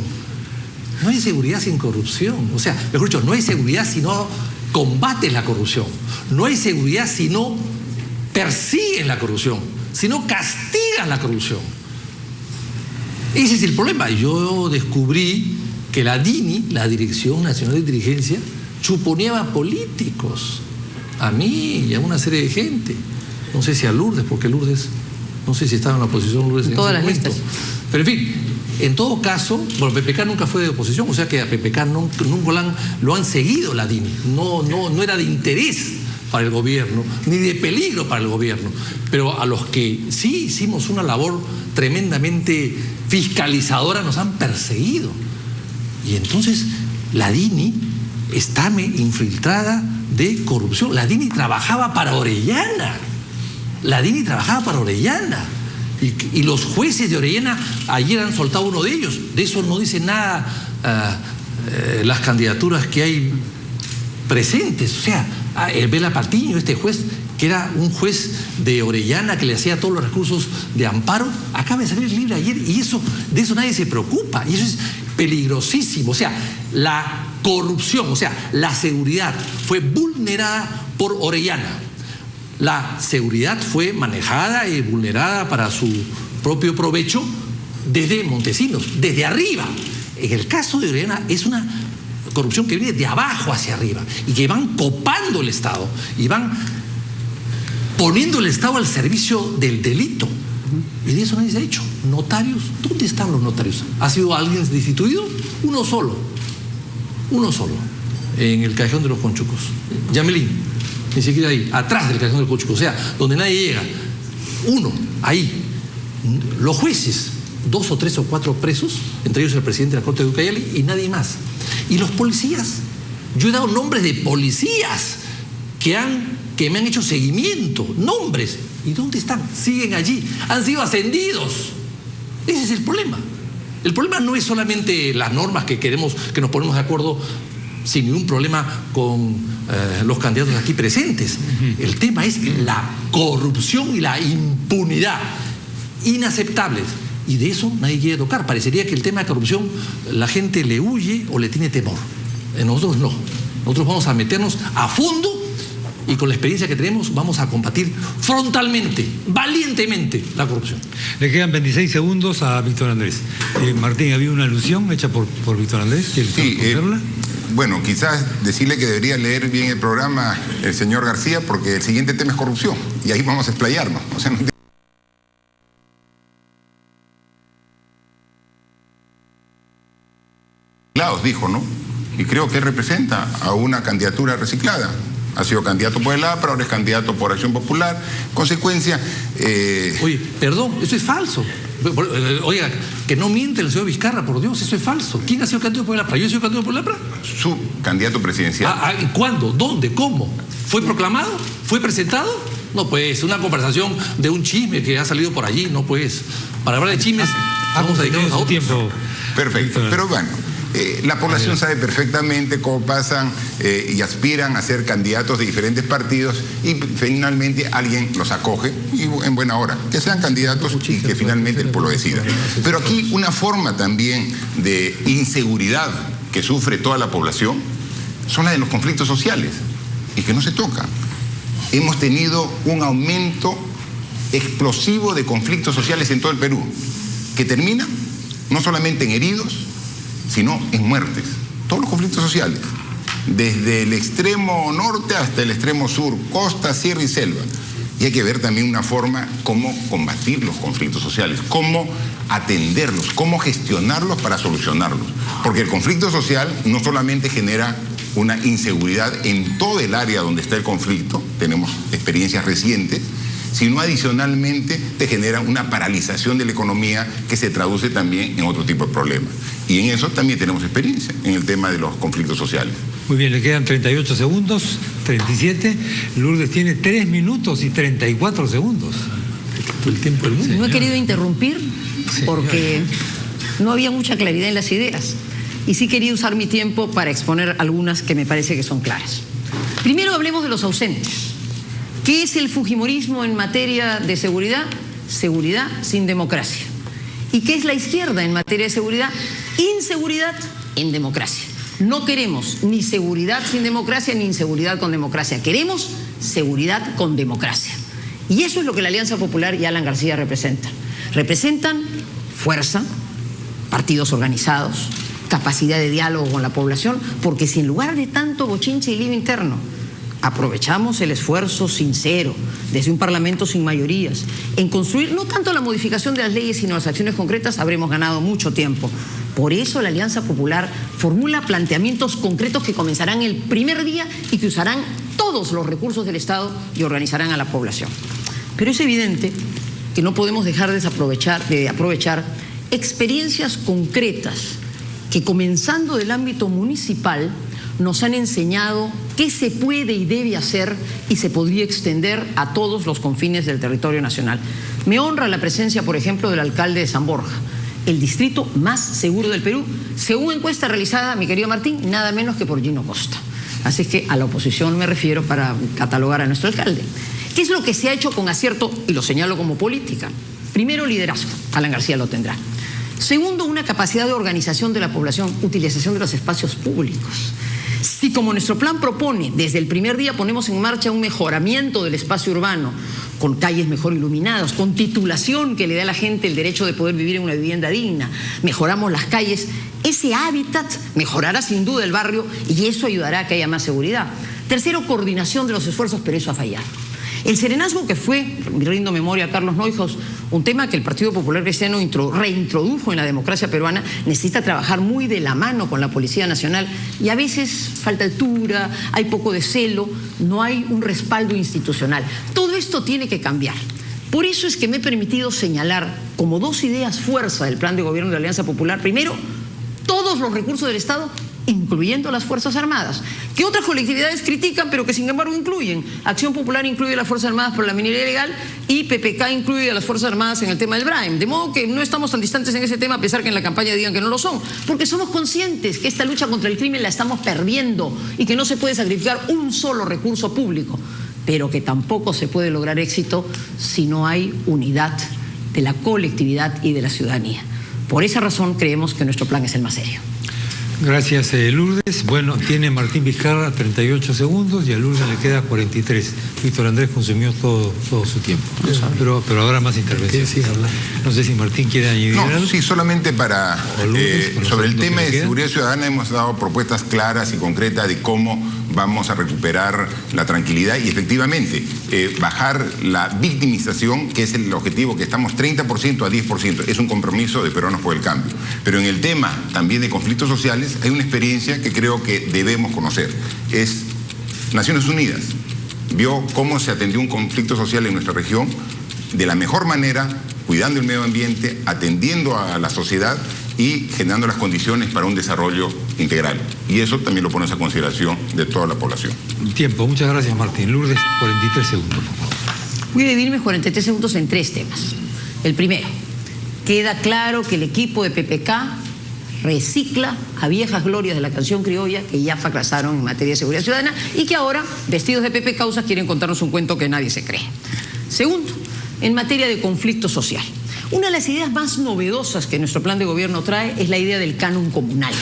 No hay seguridad sin corrupción. O sea, mejor dicho, no hay seguridad si no combates la corrupción. No hay seguridad si no persigues la corrupción, si no castigas la corrupción. Ese es el problema. Yo descubrí que la DINI, la Dirección Nacional de Inteligencia, chuponeaba políticos. A mí y a una serie de gente. No sé si a Lourdes, porque Lourdes, no sé si estaba en la oposición Lourdes en todas ese las momento. listas. Pero en fin, en todo caso, bueno, PPK nunca fue de oposición, o sea que a PPK nunca lo han seguido la DINI. No era de interés para el gobierno, ni de peligro para el gobierno. Pero a los que sí hicimos una labor tremendamente fiscalizadora nos han perseguido. Y entonces la DINI está infiltrada de corrupción. La DINI trabajaba para Orellana. Y los jueces de Orellana ayer han soltado uno de ellos. De eso no dice nada las candidaturas que hay presentes. O sea, Vela Patiño, este juez, que era un juez de Orellana que le hacía todos los recursos de amparo, acaba de salir libre ayer y de eso nadie se preocupa. Y eso es peligrosísimo. O sea, la corrupción, o sea, la seguridad fue vulnerada por Orellana. La seguridad fue manejada y vulnerada para su propio provecho desde Montesinos, desde arriba. En el caso de Orellana es una corrupción que viene de abajo hacia arriba y que van copando el Estado y van poniendo el Estado al servicio del delito. Y de eso nadie se ha hecho. Notarios, ¿dónde están los notarios? ¿Ha sido alguien destituido? Uno solo, en el Callejón de los Conchucos. Yamelín, ni siquiera ahí, atrás del Callejón de los Conchucos, o sea, donde nadie llega. Uno, ahí. Los jueces, 2 o 3 o 4 presos, entre ellos el presidente de la Corte de Ucayali y nadie más. Y los policías, yo he dado nombres de policías que me han hecho seguimiento, nombres, ¿Y dónde están? Siguen allí. Han sido ascendidos. Ese es el problema. El problema no es solamente las normas que queremos, que nos ponemos de acuerdo sin ningún problema con los candidatos aquí presentes. El tema es la corrupción y la impunidad. Inaceptables. Y de eso nadie quiere tocar. Parecería que el tema de corrupción la gente le huye o le tiene temor. Nosotros no. Nosotros vamos a meternos a fondo y con la experiencia que tenemos vamos a combatir frontalmente, valientemente la corrupción. Le quedan 26 segundos a Víctor Andrés. Martín, había una alusión hecha por Víctor Andrés. ¿Quieres responderla? Bueno, quizás decirle que debería leer bien el programa el señor García, porque el siguiente tema es corrupción y ahí vamos a explayarnos. O sea, dijo, ¿no? Y creo que representa a una candidatura reciclada. Ha sido candidato por el APRA, ahora es candidato por Acción Popular. Consecuencia... Oye, perdón, eso es falso. Oiga, que no miente el señor Vizcarra, por Dios, eso es falso. ¿Quién ha sido candidato por el APRA? ¿Yo he sido candidato por el APRA? Su candidato presidencial. ¿Cuándo? ¿Dónde? ¿Cómo? ¿Fue proclamado? ¿Fue presentado? No, pues, una conversación de un chisme que ha salido por allí, no, pues. Para hablar de chismes, vamos a dedicarnos a otro tiempo. Perfecto, pero bueno... la población sabe perfectamente cómo pasan y aspiran a ser candidatos de diferentes partidos y finalmente alguien los acoge y en buena hora, que sean candidatos y que finalmente el pueblo decida. Pero aquí una forma también de inseguridad que sufre toda la población son las de los conflictos sociales y que no se tocan. Hemos tenido un aumento explosivo de conflictos sociales en todo el Perú, que termina no solamente en heridos, sino en muertes. Todos los conflictos sociales, desde el extremo norte hasta el extremo sur, costa, sierra y selva. Y hay que ver también una forma cómo combatir los conflictos sociales, cómo atenderlos, cómo gestionarlos para solucionarlos. Porque el conflicto social no solamente genera una inseguridad en todo el área donde está el conflicto, tenemos experiencias recientes, sino adicionalmente te genera una paralización de la economía que se traduce también en otro tipo de problemas. Y en eso también tenemos experiencia, en el tema de los conflictos sociales. Muy bien, le quedan 38 segundos, 37. Lourdes tiene 3 minutos y 34 segundos. El tiempo del mundo. No he querido interrumpir porque no había mucha claridad en las ideas. Y sí quería usar mi tiempo para exponer algunas que me parece que son claras. Primero hablemos de los ausentes. ¿Qué es el fujimorismo en materia de seguridad? Seguridad sin democracia. ¿Y qué es la izquierda en materia de seguridad? Inseguridad en democracia. No queremos ni seguridad sin democracia ni inseguridad con democracia. Queremos seguridad con democracia. Y eso es lo que la Alianza Popular y Alan García representan. Representan fuerza, partidos organizados, capacidad de diálogo con la población, porque si en lugar de tanto bochinche y lío interno aprovechamos el esfuerzo sincero desde un parlamento sin mayorías en construir no tanto la modificación de las leyes sino las acciones concretas, habremos ganado mucho tiempo. Por eso la Alianza Popular formula planteamientos concretos que comenzarán el primer día y que usarán todos los recursos del Estado y organizarán a la población. Pero es evidente que no podemos dejar de aprovechar experiencias concretas que, comenzando del ámbito municipal, nos han enseñado qué se puede y debe hacer y se podría extender a todos los confines del territorio nacional. Me honra la presencia, por ejemplo, del alcalde de San Borja, el distrito más seguro del Perú, según encuesta realizada, mi querido Martín, nada menos que por Gino Costa. Así que a la oposición me refiero para catalogar a nuestro alcalde. ¿Qué es lo que se ha hecho con acierto? Y lo señalo como política. Primero, liderazgo. Alan García lo tendrá. Segundo, una capacidad de organización de la población, utilización de los espacios públicos. Si como nuestro plan propone, desde el primer día ponemos en marcha un mejoramiento del espacio urbano, con calles mejor iluminadas, con titulación que le dé a la gente el derecho de poder vivir en una vivienda digna, mejoramos las calles, ese hábitat mejorará sin duda el barrio y eso ayudará a que haya más seguridad. Tercero, coordinación de los esfuerzos, pero eso ha fallado. El serenazgo, que fue, rindo memoria a Carlos Neuhaus, un tema que el Partido Popular Cristiano reintrodujo en la democracia peruana, necesita trabajar muy de la mano con la Policía Nacional y a veces falta altura, hay poco de celo, no hay un respaldo institucional. Todo esto tiene que cambiar. Por eso es que me he permitido señalar como dos ideas fuerza del plan de gobierno de la Alianza Popular. Primero, todos los recursos del Estado incluyendo las Fuerzas Armadas, que otras colectividades critican, pero que sin embargo incluyen. Acción Popular incluye a las Fuerzas Armadas por la minería ilegal y PPK incluye a las Fuerzas Armadas en el tema del Braem. De modo que no estamos tan distantes en ese tema, a pesar que en la campaña digan que no lo son, porque somos conscientes que esta lucha contra el crimen la estamos perdiendo y que no se puede sacrificar un solo recurso público, pero que tampoco se puede lograr éxito si no hay unidad de la colectividad y de la ciudadanía. Por esa razón creemos que nuestro plan es el más serio. Gracias, Lourdes. Bueno, tiene Martín Vizcarra 38 segundos y a Lourdes le queda 43. Víctor Andrés consumió todo su tiempo. Pero habrá más intervenciones. Sí, no sé si Martín quiere añadir algo. Sí, solamente para sobre el tema de seguridad ciudadana hemos dado propuestas claras y concretas de cómo vamos a recuperar la tranquilidad y efectivamente bajar la victimización, que es el objetivo, que estamos 30% a 10%. Es un compromiso de Peruanos por el Cambio. Pero en el tema también de conflictos sociales hay una experiencia que creo que debemos conocer. Es Naciones Unidas. Vio cómo se atendió un conflicto social en nuestra región de la mejor manera, cuidando el medio ambiente, atendiendo a la sociedad y generando las condiciones para un desarrollo integral. Y eso también lo pones a consideración de toda la población. Tiempo. Muchas gracias, Martín. Lourdes, 43 segundos. Voy a dividir mis 43 segundos en 3 temas. El primero, queda claro que el equipo de PPK recicla a viejas glorias de la canción criolla que ya fracasaron en materia de seguridad ciudadana y que ahora, vestidos de Pepe Causas, quieren contarnos un cuento que nadie se cree. Segundo, en materia de conflicto social. Una de las ideas más novedosas que nuestro plan de gobierno trae es la idea del canon comunal,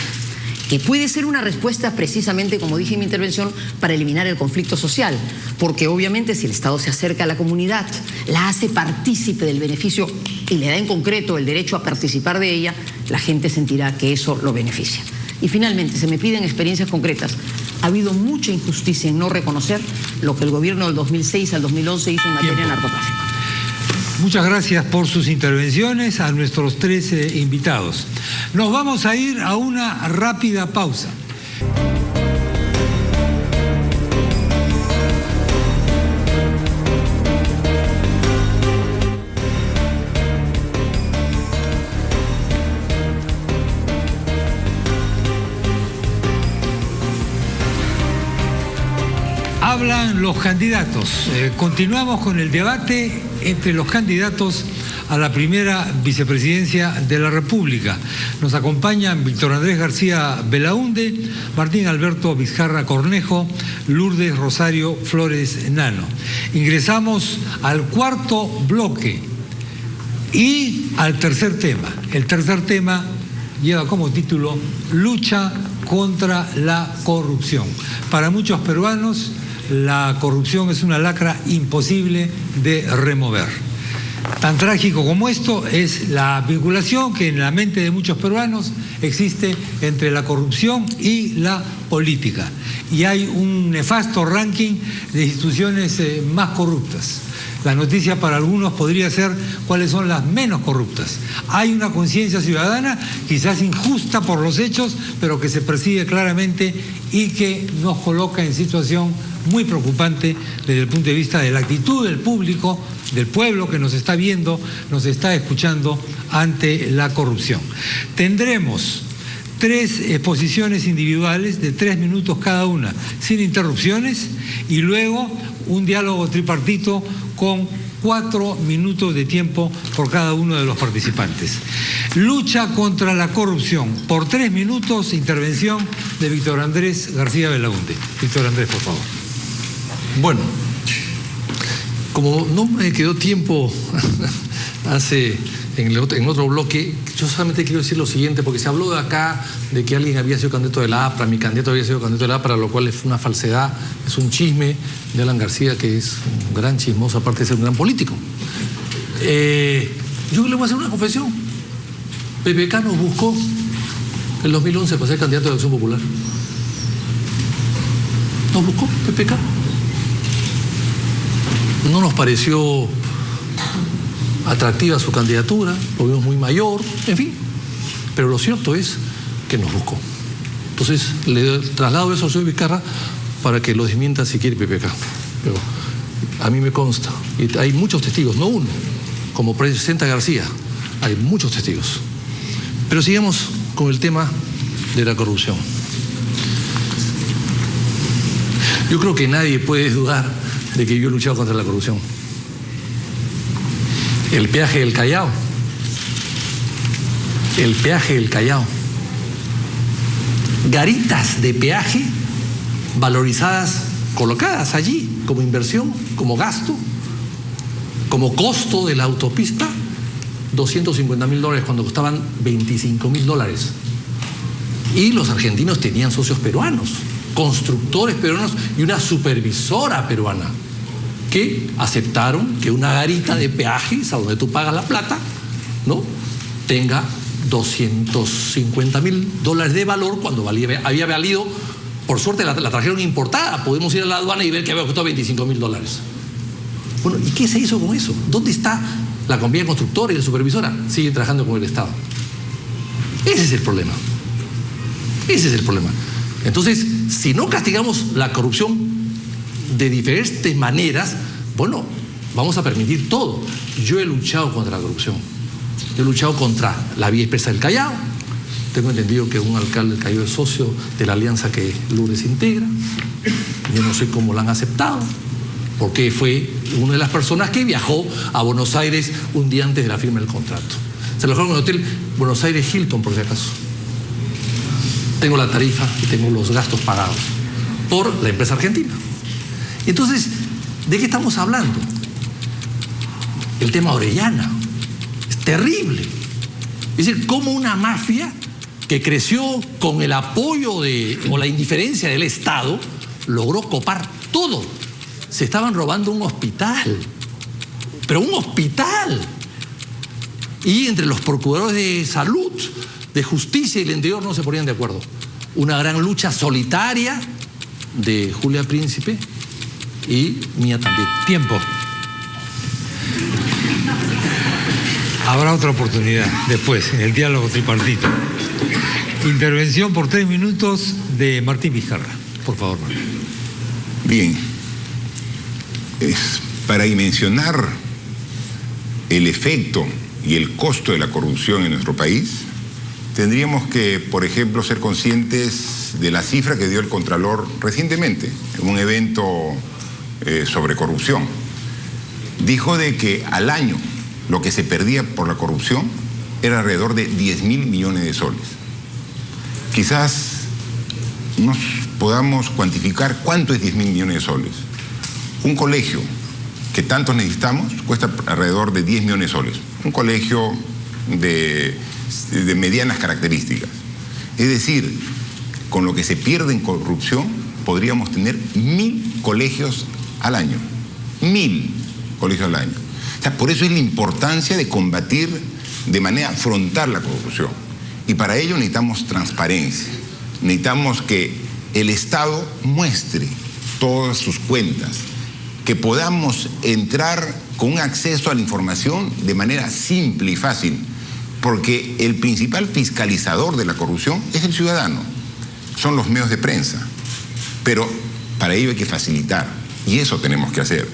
que puede ser una respuesta precisamente, como dije en mi intervención, para eliminar el conflicto social, porque obviamente si el Estado se acerca a la comunidad, la hace partícipe del beneficio y le da en concreto el derecho a participar de ella, la gente sentirá que eso lo beneficia. Y finalmente, se me piden experiencias concretas. Ha habido mucha injusticia en no reconocer lo que el gobierno del 2006 al 2011 hizo en materia de narcotráfico. Muchas gracias por sus intervenciones a nuestros 13 invitados. Nos vamos a ir a una rápida pausa. Hablan los candidatos. Continuamos con el debate entre los candidatos a la primera vicepresidencia de la República. Nos acompañan Víctor Andrés García Belaúnde, Martín Alberto Vizcarra Cornejo, Lourdes Rosario Flores Nano. Ingresamos al cuarto bloque y al tercer tema. El tercer tema lleva como título Lucha contra la corrupción. Para muchos peruanos, la corrupción es una lacra imposible de remover. Tan trágico como esto es la vinculación que en la mente de muchos peruanos existe entre la corrupción y la política. Y hay un nefasto ranking de instituciones más corruptas. La noticia para algunos podría ser cuáles son las menos corruptas. Hay una conciencia ciudadana, quizás injusta por los hechos, pero que se percibe claramente y que nos coloca en situación muy preocupante desde el punto de vista de la actitud del público, del pueblo que nos está viendo, nos está escuchando ante la corrupción. Tendremos 3 exposiciones individuales de 3 minutos cada una, sin interrupciones, y luego un diálogo tripartito con 4 minutos de tiempo por cada uno de los participantes. Lucha contra la corrupción. Por 3 minutos, intervención de Víctor Andrés García Belaúnde. Víctor Andrés, por favor. Bueno, como no me quedó tiempo en otro bloque, yo solamente quiero decir lo siguiente, porque se habló de acá de que alguien había sido candidato de la APRA, mi candidato había sido candidato de la APRA, lo cual es una falsedad, es un chisme de Alan García, que es un gran chismoso, aparte de ser un gran político. Yo le voy a hacer una confesión. PPK nos buscó en el 2011 para ser candidato de Acción Popular. Nos buscó PPK. No nos pareció atractiva su candidatura, lo vimos muy mayor, en fin. Pero lo cierto es que nos buscó. Entonces le traslado eso al señor Vizcarra para que lo desmienta si quiere PPK. Pero a mí me consta, y hay muchos testigos, no uno, como presenta García, hay muchos testigos. Pero sigamos con el tema de la corrupción. Yo creo que nadie puede dudar de que yo he luchado contra la corrupción. El peaje del Callao. El peaje del Callao. Garitas de peaje valorizadas, colocadas allí como inversión, como gasto, como costo de la autopista, $250.000 cuando costaban $25.000. Y los argentinos tenían socios peruanos, constructores peruanos y una supervisora peruana que aceptaron que una garita de peajes, a donde tú pagas la plata, ¿no?, tenga $250.000 de valor cuando había valido, por suerte la trajeron importada, podemos ir a la aduana y ver que había costado $25.000. Bueno, ¿y qué se hizo con eso? ¿Dónde está la compañía constructora y la supervisora? Siguen trabajando con el Estado. Ese es el problema. Ese es el problema. Entonces, si no castigamos la corrupción de diferentes maneras, bueno, vamos a permitir todo. Yo he luchado contra la corrupción. He luchado contra la vía expresa del Callao. Tengo entendido que un alcalde del Callao es socio de la alianza que Lourdes integra. Yo no sé cómo la han aceptado, porque fue una de las personas que viajó a Buenos Aires un día antes de la firma del contrato. Se alojó en el hotel Buenos Aires Hilton, por si acaso. Tengo la tarifa y tengo los gastos pagados por la empresa argentina. Entonces, ¿de qué estamos hablando? El tema Orellana es terrible. Es decir, cómo una mafia que creció con el apoyo o la indiferencia del Estado logró copar todo. Se estaban robando un hospital, pero un hospital. Y entre los procuradores de salud, de justicia y el interior no se ponían de acuerdo. Una gran lucha solitaria de Julia Príncipe y mía también. Tiempo. Habrá otra oportunidad después, en el diálogo tripartito. Intervención por 3 minutos de Martín Vizcarra. Por favor, Martín. Bien. Para dimensionar el efecto y el costo de la corrupción en nuestro país, tendríamos que, por ejemplo, ser conscientes de la cifra que dio el Contralor recientemente en un evento sobre corrupción. Dijo de que al año lo que se perdía por la corrupción era alrededor de 10.000 millones de soles. Quizás nos podamos cuantificar cuánto es 10.000 millones de soles. Un colegio que tanto necesitamos cuesta alrededor de 10 millones de soles. Un colegio de medianas características. Es decir, con lo que se pierde en corrupción podríamos tener 1.000 colegios al año. 1.000 colegios al año. O sea, por eso es la importancia de combatir de manera frontal la corrupción. Y para ello necesitamos transparencia. Necesitamos que el Estado muestre todas sus cuentas, que podamos entrar con un acceso a la información de manera simple y fácil, porque el principal fiscalizador de la corrupción es el ciudadano, son los medios de prensa, pero para ello hay que facilitar, y eso tenemos que hacer.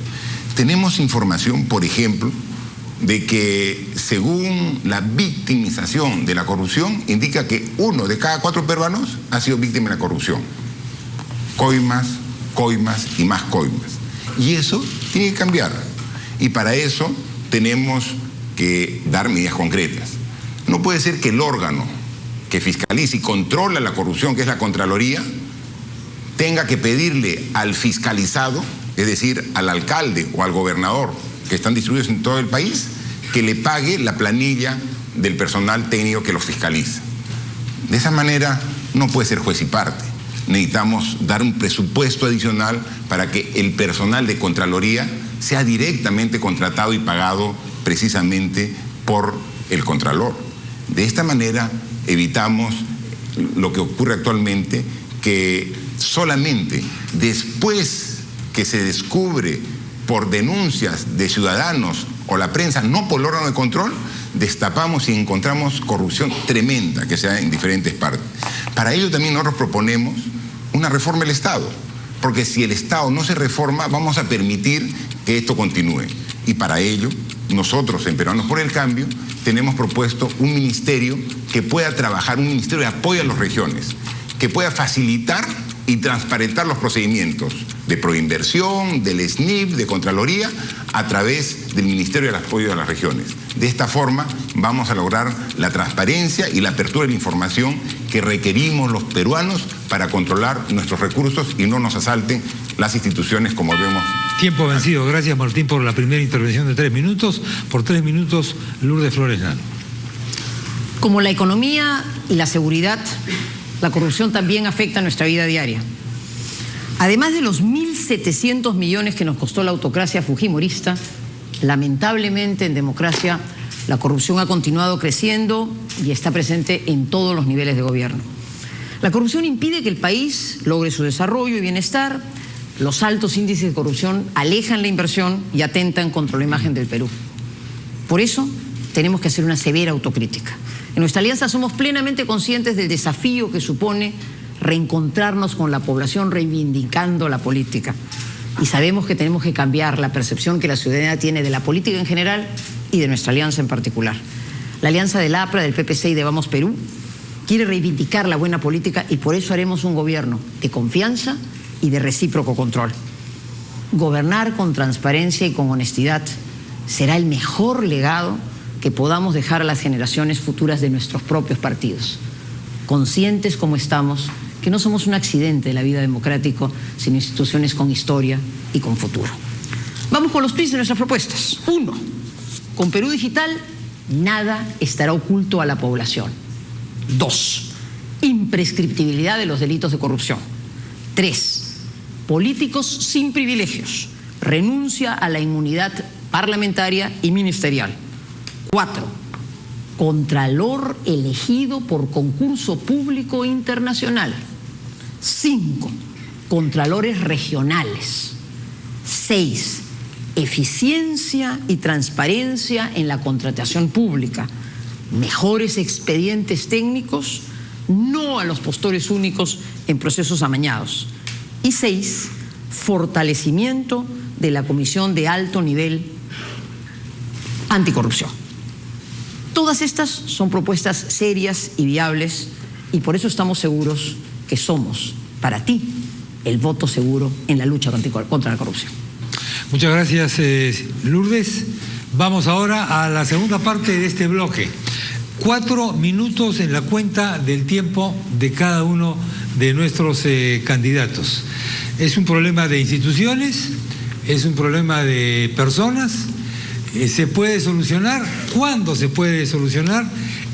Tenemos información, por ejemplo, de que según la victimización de la corrupción, indica que 1 de cada 4 peruanos ha sido víctima de la corrupción. Coimas, coimas y más coimas. Y eso tiene que cambiar. Y para eso tenemos que dar medidas concretas. No puede ser que el órgano que fiscaliza y controla la corrupción, que es la Contraloría, tenga que pedirle al fiscalizado, es decir, al alcalde o al gobernador, que están distribuidos en todo el país, que le pague la planilla del personal técnico que los fiscaliza. De esa manera no puede ser juez y parte. Necesitamos dar un presupuesto adicional para que el personal de Contraloría sea directamente contratado y pagado precisamente por el Contralor. De esta manera evitamos lo que ocurre actualmente, que solamente después que se descubre por denuncias de ciudadanos o la prensa, no por el órgano de control, destapamos y encontramos corrupción tremenda que se da en diferentes partes. Para ello también nosotros proponemos una reforma del Estado, porque si el Estado no se reforma, vamos a permitir que esto continúe. Y para ello, nosotros en Peruanos por el Cambio tenemos propuesto un ministerio que pueda trabajar, un ministerio de apoyo a las regiones, que pueda facilitar y transparentar los procedimientos de proinversión, del SNIF, de Contraloría, a través del Ministerio del Apoyo a las Regiones. De esta forma vamos a lograr la transparencia y la apertura de la información que requerimos los peruanos para controlar nuestros recursos y no nos asalten las instituciones como vemos. Tiempo vencido. Gracias, Martín, por la primera intervención de 3 minutos. Por 3 minutos, Lourdes Flores Nano. Como la economía y la seguridad, la corrupción también afecta nuestra vida diaria. Además de los 1.700 millones que nos costó la autocracia fujimorista, lamentablemente en democracia la corrupción ha continuado creciendo y está presente en todos los niveles de gobierno. La corrupción impide que el país logre su desarrollo y bienestar. Los altos índices de corrupción alejan la inversión y atentan contra la imagen del Perú. Por eso tenemos que hacer una severa autocrítica. En nuestra alianza somos plenamente conscientes del desafío que supone reencontrarnos con la población reivindicando la política. Y sabemos que tenemos que cambiar la percepción que la ciudadanía tiene de la política en general y de nuestra alianza en particular. La alianza del APRA, del PPC y de Vamos Perú quiere reivindicar la buena política y por eso haremos un gobierno de confianza y de recíproco control. Gobernar con transparencia y con honestidad será el mejor legado que podamos dejar a las generaciones futuras de nuestros propios partidos, conscientes como estamos que no somos un accidente de la vida democrática, sino instituciones con historia y con futuro. Vamos con los PIS de nuestras propuestas. 1. Con Perú Digital, nada estará oculto a la población. 2. Imprescriptibilidad de los delitos de corrupción. 3. Políticos sin privilegios. Renuncia a la inmunidad parlamentaria y ministerial. 4. Contralor elegido por concurso público internacional. 5. Contralores regionales. 6. Eficiencia y transparencia en la contratación pública. Mejores expedientes técnicos, no a los postores únicos en procesos amañados. Y 6. Fortalecimiento de la Comisión de Alto Nivel Anticorrupción. Todas estas son propuestas serias y viables y por eso estamos seguros que somos, para ti, el voto seguro en la lucha contra la corrupción. Muchas gracias, Lourdes. Vamos ahora a la segunda parte de este bloque. 4 minutos en la cuenta del tiempo de cada uno de nuestros candidatos. Es un problema de instituciones, es un problema de personas. ¿Se puede solucionar? ¿Cuándo se puede solucionar?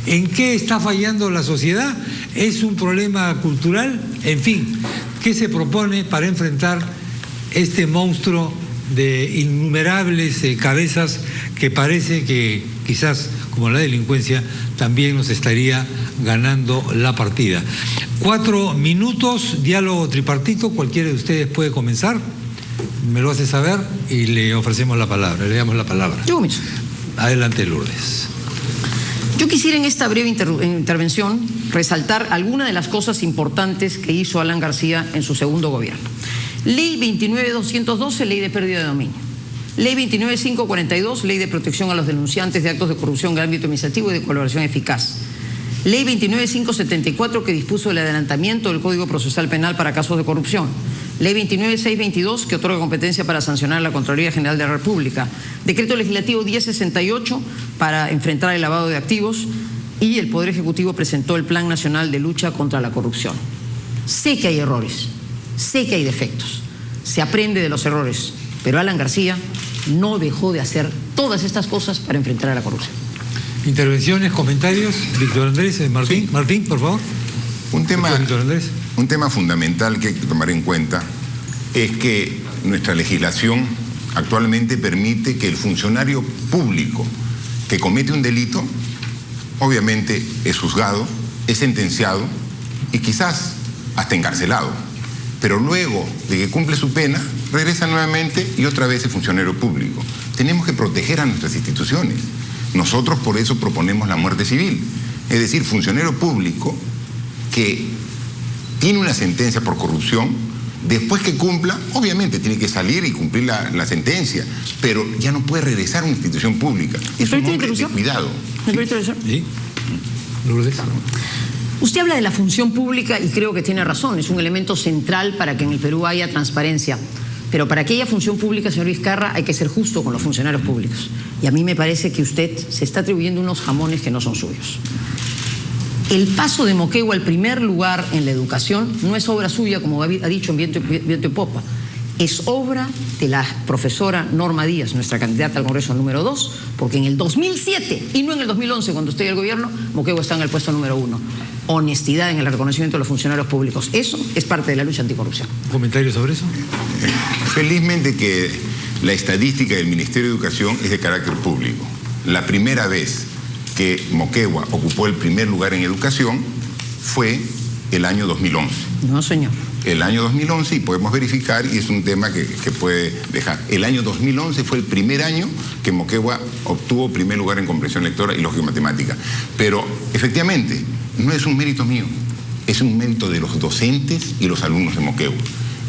¿En qué está fallando la sociedad? ¿Es un problema cultural? En fin, ¿qué se propone para enfrentar este monstruo de innumerables cabezas que parece que quizás, como la delincuencia, también nos estaría ganando la partida? 4 minutos, diálogo tripartito, cualquiera de ustedes puede comenzar. Me lo hace saber y le ofrecemos la palabra, le damos la palabra. Yo comienzo. Adelante, Lourdes. Yo quisiera en esta breve intervención resaltar algunas de las cosas importantes que hizo Alan García en su segundo gobierno. Ley 29.212, Ley de Pérdida de Dominio. Ley 29.542, Ley de Protección a los Denunciantes de Actos de Corrupción en el ámbito administrativo y de colaboración eficaz. Ley 29.574, que dispuso el adelantamiento del Código Procesal Penal para casos de corrupción. Ley 29.622, que otorga competencia para sancionar a la Contraloría General de la República. Decreto Legislativo 1068, para enfrentar el lavado de activos. Y el Poder Ejecutivo presentó el Plan Nacional de Lucha contra la Corrupción. Sé que hay errores, sé que hay defectos, se aprende de los errores, pero Alan García no dejó de hacer todas estas cosas para enfrentar a la corrupción. Intervenciones, comentarios. Víctor Andrés, Martín. Sí. Martín, por favor. Un tema fundamental que hay que tomar en cuenta es que nuestra legislación actualmente permite que el funcionario público que comete un delito, obviamente es juzgado, es sentenciado y quizás hasta encarcelado. Pero luego de que cumple su pena, regresa nuevamente y otra vez es funcionario público. Tenemos que proteger a nuestras instituciones. Nosotros por eso proponemos la muerte civil. Es decir, funcionario público que tiene una sentencia por corrupción, después que cumpla, obviamente tiene que salir y cumplir la sentencia, pero ya no puede regresar a una institución pública. Es un hombre de cuidado. ¿Me permite ¿Sí? Lourdes. Usted habla de la función pública y creo que tiene razón, es un elemento central para que en el Perú haya transparencia. Pero para que haya función pública, señor Vizcarra, hay que ser justo con los funcionarios públicos. Y a mí me parece que usted se está atribuyendo unos jamones que no son suyos. El paso de Moquegua al primer lugar en la educación no es obra suya, como ha dicho en Viento y Popa. Es obra de la profesora Norma Díaz, nuestra candidata al Congreso número 2, porque en el 2007 y no en el 2011, cuando usted y el gobierno, Moquegua está en el puesto número 1. Honestidad en el reconocimiento de los funcionarios públicos. Eso es parte de la lucha anticorrupción. ¿Comentario sobre eso? Felizmente que la estadística del Ministerio de Educación es de carácter público. La primera vez que Moquegua ocupó el primer lugar en educación fue el año 2011. No, señor. El año 2011, y podemos verificar, y es un tema que puede dejar. El año 2011 fue el primer año que Moquegua obtuvo primer lugar en comprensión lectora y lógica y matemática. Pero, efectivamente, no es un mérito mío, es un mérito de los docentes y los alumnos de Moquegua.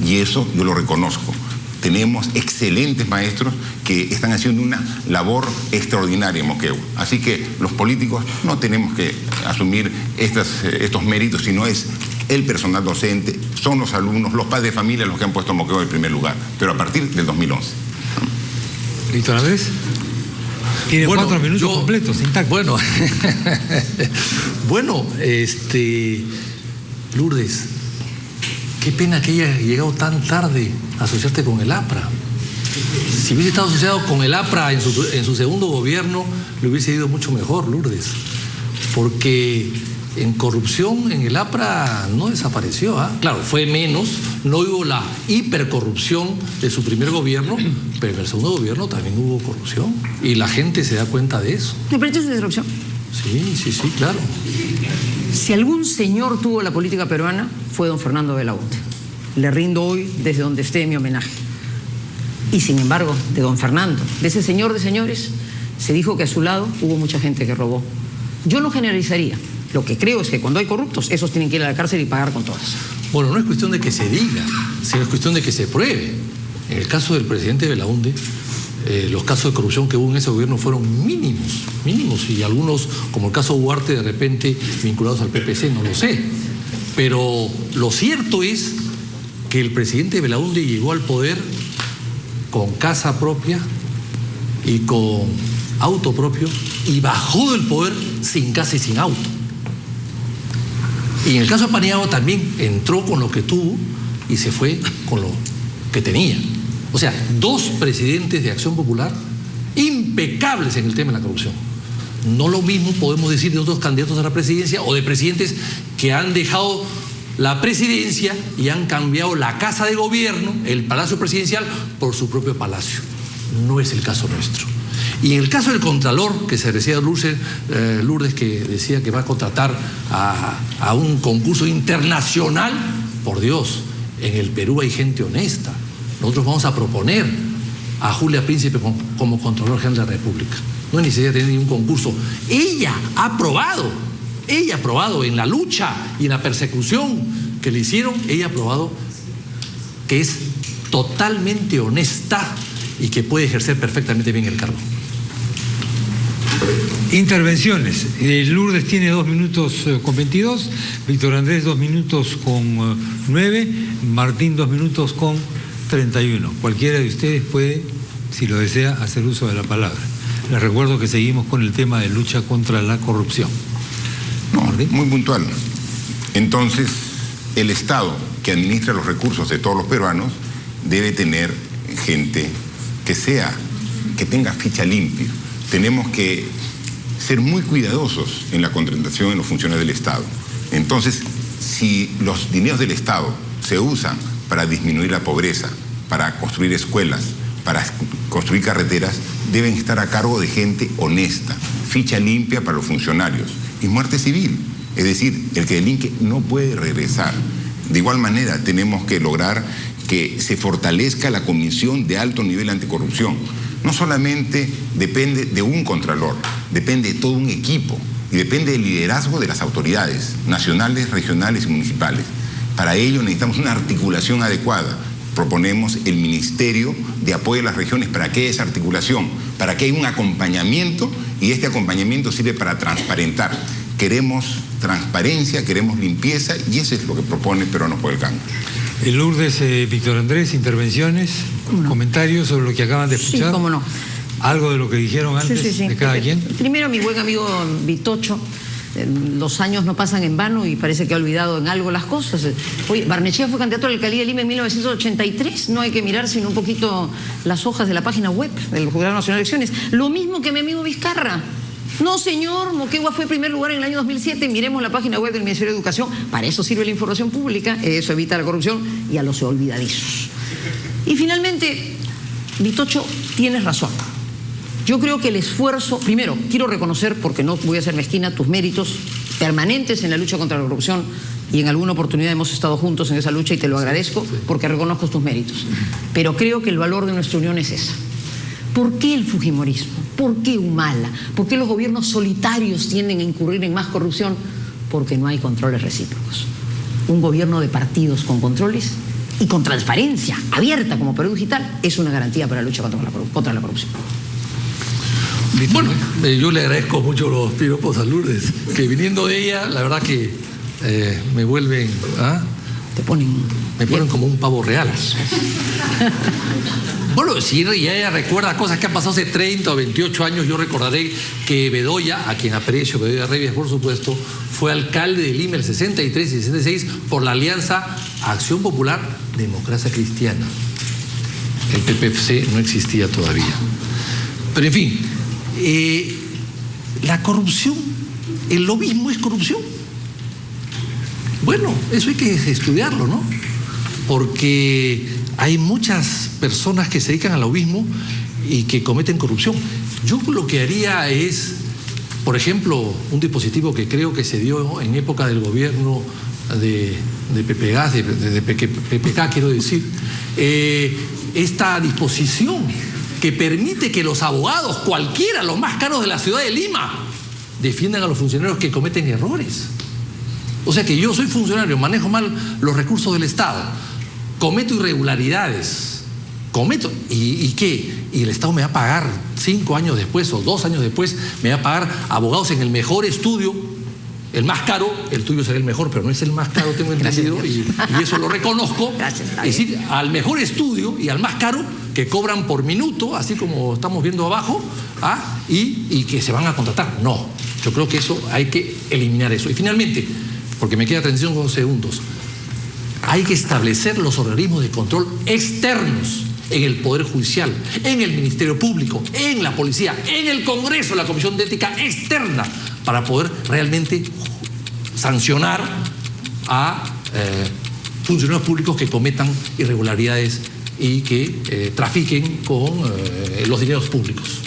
Y eso yo lo reconozco. Tenemos excelentes maestros que están haciendo una labor extraordinaria en Moquegua. Así que los políticos no tenemos que asumir estos méritos, sino es el personal docente, son los alumnos, los padres de familia los que han puesto a Moquegua en primer lugar, pero a partir del 2011. Víctor Andrés. Tiene 4 minutos completos, intactos. Lourdes, qué pena que haya llegado tan tarde a asociarte con el APRA. Si hubiese estado asociado con el APRA en su segundo gobierno, le hubiese ido mucho mejor, Lourdes. Porque en corrupción en el APRA no desapareció, ¿ah? Claro, fue menos, no hubo la hipercorrupción de su primer gobierno, pero en el segundo gobierno también hubo corrupción. Y la gente se da cuenta de eso. ¿Me permite su interrupción? Sí, claro. Si algún señor tuvo la política peruana, fue don Fernando Belaúnde. Le rindo hoy desde donde esté mi homenaje. Y sin embargo, de don Fernando, de ese señor de señores, se dijo que a su lado hubo mucha gente que robó. Yo no generalizaría. Lo que creo es que cuando hay corruptos, esos tienen que ir a la cárcel y pagar con todas. Bueno, no es cuestión de que se diga, sino es cuestión de que se pruebe. En el caso del presidente Belaúnde, los casos de corrupción que hubo en ese gobierno fueron mínimos, y algunos, como el caso Huarte, de repente vinculados al PPC, no lo sé. Pero lo cierto es que el presidente Belaúnde llegó al poder con casa propia y con auto propio, y bajó del poder sin casa y sin auto. Y en el caso de Paniagua también entró con lo que tuvo y se fue con lo que tenía. O sea, 2 presidentes de Acción Popular impecables en el tema de la corrupción. No lo mismo podemos decir de otros candidatos a la presidencia o de presidentes que han dejado la presidencia y han cambiado la casa de gobierno, el palacio presidencial, por su propio palacio. No es el caso nuestro. Y en el caso del Contralor, que se decía Lourdes, que decía que va a contratar a un concurso internacional, por Dios, en el Perú hay gente honesta. Nosotros vamos a proponer a Julia Príncipe como Contralor General de la República. No hay necesidad de tener ningún concurso. Ella ha probado en la lucha y en la persecución que le hicieron, ella ha probado que es totalmente honesta y que puede ejercer perfectamente bien el cargo. Intervenciones. Lourdes tiene 2 minutos con 22, Víctor Andrés 2 minutos con 9, Martín 2 minutos con 31. Cualquiera de ustedes puede, si lo desea, hacer uso de la palabra. Les recuerdo que seguimos con el tema de lucha contra la corrupción. No, muy puntual. Entonces, el Estado que administra los recursos de todos los peruanos debe tener gente que tenga ficha limpia. Tenemos que ser muy cuidadosos en la contratación en los funcionarios del Estado. Entonces, si los dineros del Estado se usan para disminuir la pobreza, para construir escuelas, para construir carreteras, deben estar a cargo de gente honesta, ficha limpia para los funcionarios. Y muerte civil, es decir, el que delinque no puede regresar. De igual manera, tenemos que lograr que se fortalezca la Comisión de Alto Nivel Anticorrupción. No solamente depende de un contralor, depende de todo un equipo y depende del liderazgo de las autoridades nacionales, regionales y municipales. Para ello necesitamos una articulación adecuada. Proponemos el Ministerio de Apoyo a las Regiones para que haya esa articulación, para que haya un acompañamiento, y este acompañamiento sirve para transparentar, que queremos transparencia, queremos limpieza, y eso es lo que propone Peruanos por el Cambio. Lourdes, Víctor Andrés, intervenciones, comentarios sobre lo que acaban de escuchar. Sí, cómo no. Algo de lo que dijeron antes de cada quien. Primero, mi buen amigo Vitocho, los años no pasan en vano y parece que ha olvidado en algo las cosas. Oye, Barnechea fue candidato a la alcaldía de Lima en 1983. No hay que mirar sino un poquito las hojas de la página web del Jurado Nacional de Elecciones. Lo mismo que mi amigo Vizcarra. No, señor, Moquegua fue primer lugar en el año 2007. Miremos la página web del Ministerio de Educación. Para eso sirve la información pública, eso evita la corrupción y a los olvidadizos. Y finalmente, Vitocho, tienes razón. Yo creo que el esfuerzo, primero, quiero reconocer, porque no voy a ser mezquina, tus méritos permanentes en la lucha contra la corrupción, y en alguna oportunidad hemos estado juntos en esa lucha y te lo agradezco porque reconozco tus méritos. Pero creo que el valor de nuestra unión es esa. ¿Por qué el fujimorismo? ¿Por qué Humala? ¿Por qué los gobiernos solitarios tienden a incurrir en más corrupción? Porque no hay controles recíprocos. Un gobierno de partidos con controles y con transparencia abierta como Perú Digital es una garantía para la lucha contra la corrupción. Bueno, yo le agradezco mucho los piropos a Lourdes, que viniendo de ella, la verdad que me vuelven... Me ponen como un pavo real. Bueno, si ella recuerda cosas que han pasado hace 30 o 28 años, yo recordaré que Bedoya, a quien aprecio, Bedoya Reyes, por supuesto, fue alcalde de Lima el 63 y 66 por la alianza Acción Popular Democracia Cristiana. El PPC no existía todavía. Pero en fin, la corrupción, el lobismo es corrupción. Bueno, eso hay que estudiarlo, ¿no? Porque hay muchas personas que se dedican al lobismo y que cometen corrupción. Yo lo que haría es, por ejemplo, un dispositivo que creo que se dio en época del gobierno de PPK, quiero decir, esta disposición que permite que los abogados, cualquiera, los más caros de la ciudad de Lima, defiendan a los funcionarios que cometen errores. O sea que yo soy funcionario, manejo mal los recursos del Estado, cometo irregularidades, ¿y qué? Y el Estado me va a pagar 5 años después o 2 años después, me va a pagar abogados en el mejor estudio, el más caro, el tuyo será el mejor, pero no es el más caro, tengo entendido, y eso lo reconozco. Gracias, es decir, al mejor estudio y al más caro, que cobran por minuto, así como estamos viendo abajo, y que se van a contratar. No, yo creo que eso hay que eliminar eso. Y finalmente, porque me queda 35 segundos, hay que establecer los organismos de control externos en el Poder Judicial, en el Ministerio Público, en la Policía, en el Congreso, la Comisión de Ética externa, para poder realmente sancionar a funcionarios públicos que cometan irregularidades y que trafiquen con los dineros públicos.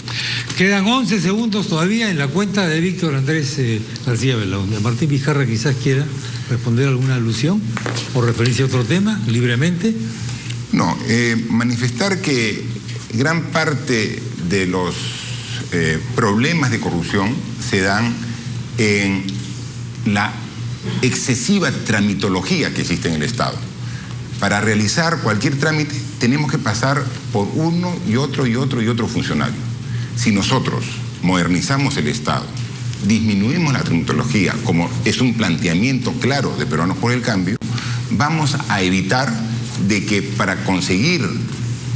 Quedan 11 segundos todavía en la cuenta de Víctor Andrés García Belaúnde. Martín Vizcarra quizás quiera responder alguna alusión o referirse a otro tema, libremente. No, manifestar que gran parte de los problemas de corrupción se dan en la excesiva tramitología que existe en el Estado. Para realizar cualquier trámite tenemos que pasar por uno y otro funcionario. Si nosotros modernizamos el Estado, disminuimos la tramitología, como es un planteamiento claro de Peruanos por el Cambio, vamos a evitar de que para conseguir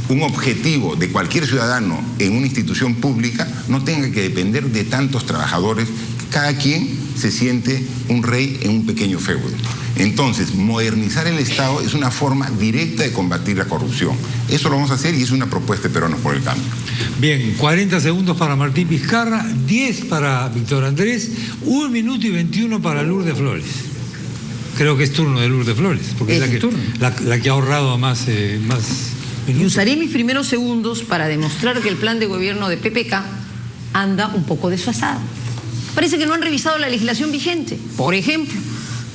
un objetivo de cualquier ciudadano en una institución pública no tenga que depender de tantos trabajadores, que cada quien se siente un rey en un pequeño feudo. Entonces, modernizar el Estado es una forma directa de combatir la corrupción. Eso lo vamos a hacer y es una propuesta de Peruanos por el Cambio. Bien, 40 segundos para Martín Vizcarra, 10 para Víctor Andrés, 1 minuto y 21 para Lourdes Flores. Creo que es turno de Lourdes Flores, porque es la que ha ahorrado más minutos. Y usaré mis primeros segundos para demostrar que el plan de gobierno de PPK anda un poco desfasado. Parece que no han revisado la legislación vigente. Por ejemplo,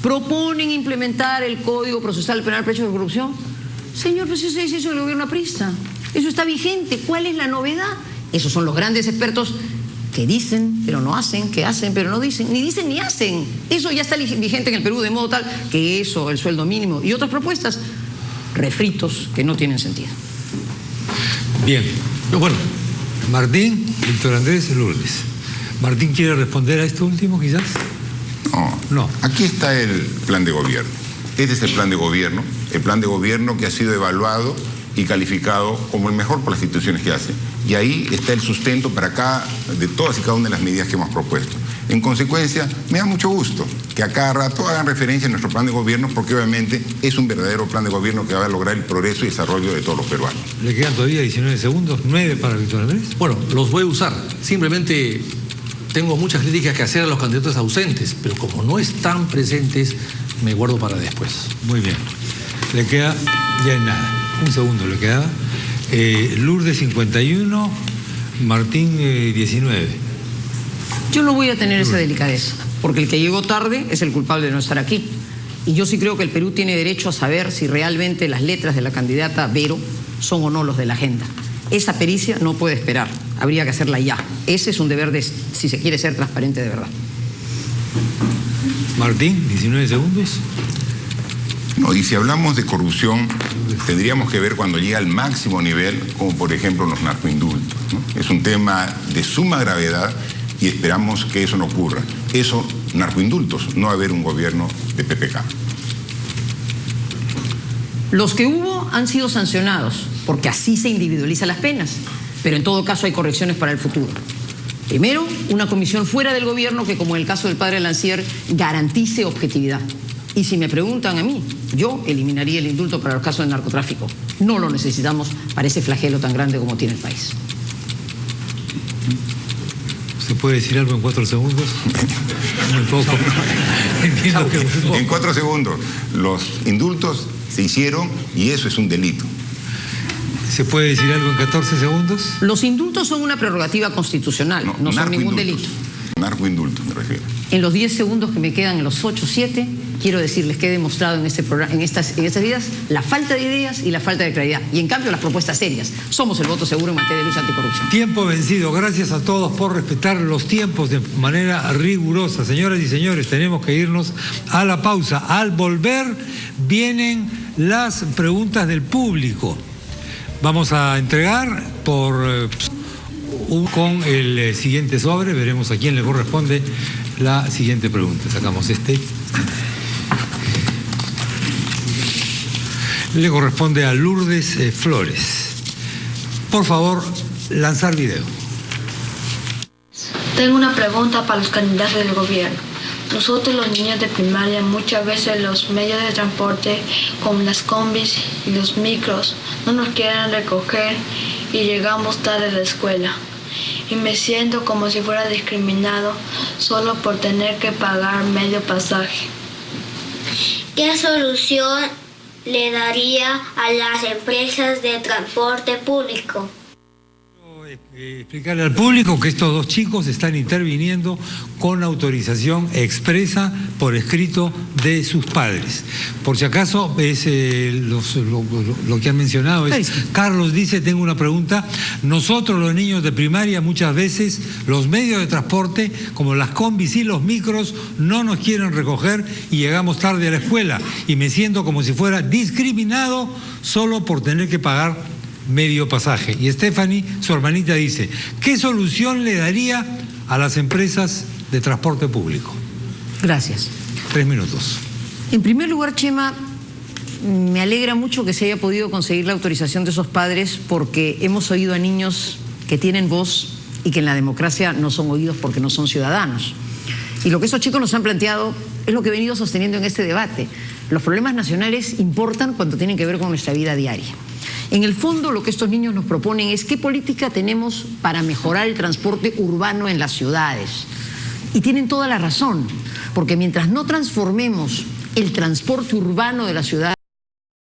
proponen implementar el Código Procesal Penal para hechos de corrupción. Señor, pues eso hizo el gobierno aprista. Eso está vigente. ¿Cuál es la novedad? Esos son los grandes expertos que dicen, pero no hacen, que hacen, pero no dicen, ni hacen. Eso ya está vigente en el Perú, de modo tal que eso, el sueldo mínimo y otras propuestas, refritos que no tienen sentido. Bien, bueno, Martín, Víctor Andrés, Lourdes. Martín quiere responder a esto último, quizás. No. Aquí está el plan de gobierno. Este es el plan de gobierno que ha sido evaluado y calificado como el mejor por las instituciones que hace. Y ahí está el sustento para de todas y cada una de las medidas que hemos propuesto. En consecuencia, me da mucho gusto que a cada rato hagan referencia a nuestro plan de gobierno, porque obviamente es un verdadero plan de gobierno que va a lograr el progreso y desarrollo de todos los peruanos. Le quedan todavía 19 segundos, 9 para Víctor Andrés. Bueno, los voy a usar. Simplemente tengo muchas críticas que hacer a los candidatos ausentes, pero como no están presentes, me guardo para después. Muy bien. Le queda ya en nada. Un segundo le quedaba. Lourdes 51, Martín 19. Yo no voy a tener esa delicadeza, porque el que llegó tarde es el culpable de no estar aquí. Y yo sí creo que el Perú tiene derecho a saber si realmente las letras de la candidata Vero son o no los de la agenda. Esa pericia no puede esperar, habría que hacerla ya. Ese es un deber si se quiere ser transparente de verdad. Martín, 19 segundos. No, y si hablamos de corrupción, tendríamos que ver cuando llega al máximo nivel, como por ejemplo los narcoindultos, ¿no? Es un tema de suma gravedad y esperamos que eso no ocurra. Eso, narcoindultos, no va a haber un gobierno de PPK. Los que hubo han sido sancionados, porque así se individualizan las penas, pero en todo caso hay correcciones para el futuro. Primero, una comisión fuera del gobierno que, como en el caso del padre Lancier, garantice objetividad. Y si me preguntan a mí, yo eliminaría el indulto para los casos de narcotráfico. No lo necesitamos para ese flagelo tan grande como tiene el país. ¿Se puede decir algo en 4 segundos? Muy poco. Entiendo que... En 4 segundos, los indultos se hicieron y eso es un delito. ¿Se puede decir algo en 14 segundos? Los indultos son una prerrogativa constitucional, no son ningún delito. Narcoindultos, me refiero. En los 10 segundos que me quedan, en los 8, 7, quiero decirles que he demostrado en este programa, en estas vidas, la falta de ideas y la falta de claridad. Y en cambio las propuestas serias. Somos el voto seguro en materia de lucha anticorrupción. Tiempo vencido. Gracias a todos por respetar los tiempos de manera rigurosa. Señoras y señores, tenemos que irnos a la pausa. Al volver vienen las preguntas del público. Vamos a entregar con el siguiente sobre, veremos a quién le corresponde la siguiente pregunta. Sacamos este. Le corresponde a Lourdes Flores. Por favor, lanzar video. Tengo una pregunta para los candidatos del gobierno. Nosotros los niños de primaria muchas veces los medios de transporte como las combis y los micros no nos quieren recoger y llegamos tarde a la escuela. Y me siento como si fuera discriminado solo por tener que pagar medio pasaje. ¿Qué solución le daría a las empresas de transporte público? Explicarle al público que estos dos chicos están interviniendo con autorización expresa por escrito de sus padres. Por si acaso, es lo que han mencionado es, Carlos dice, tengo una pregunta, nosotros los niños de primaria muchas veces los medios de transporte como las combis y los micros no nos quieren recoger y llegamos tarde a la escuela y me siento como si fuera discriminado solo por tener que pagar medio pasaje. Y Stephanie, su hermanita, dice, ¿qué solución le daría a las empresas de transporte público? Gracias. 3 minutos. En primer lugar, Chema, me alegra mucho que se haya podido conseguir la autorización de esos padres porque hemos oído a niños que tienen voz y que en la democracia no son oídos porque no son ciudadanos. Y lo que esos chicos nos han planteado es lo que he venido sosteniendo en este debate. Los problemas nacionales importan cuando tienen que ver con nuestra vida diaria. En el fondo, lo que estos niños nos proponen es qué política tenemos para mejorar el transporte urbano en las ciudades. Y tienen toda la razón, porque mientras no transformemos el transporte urbano de la ciudad,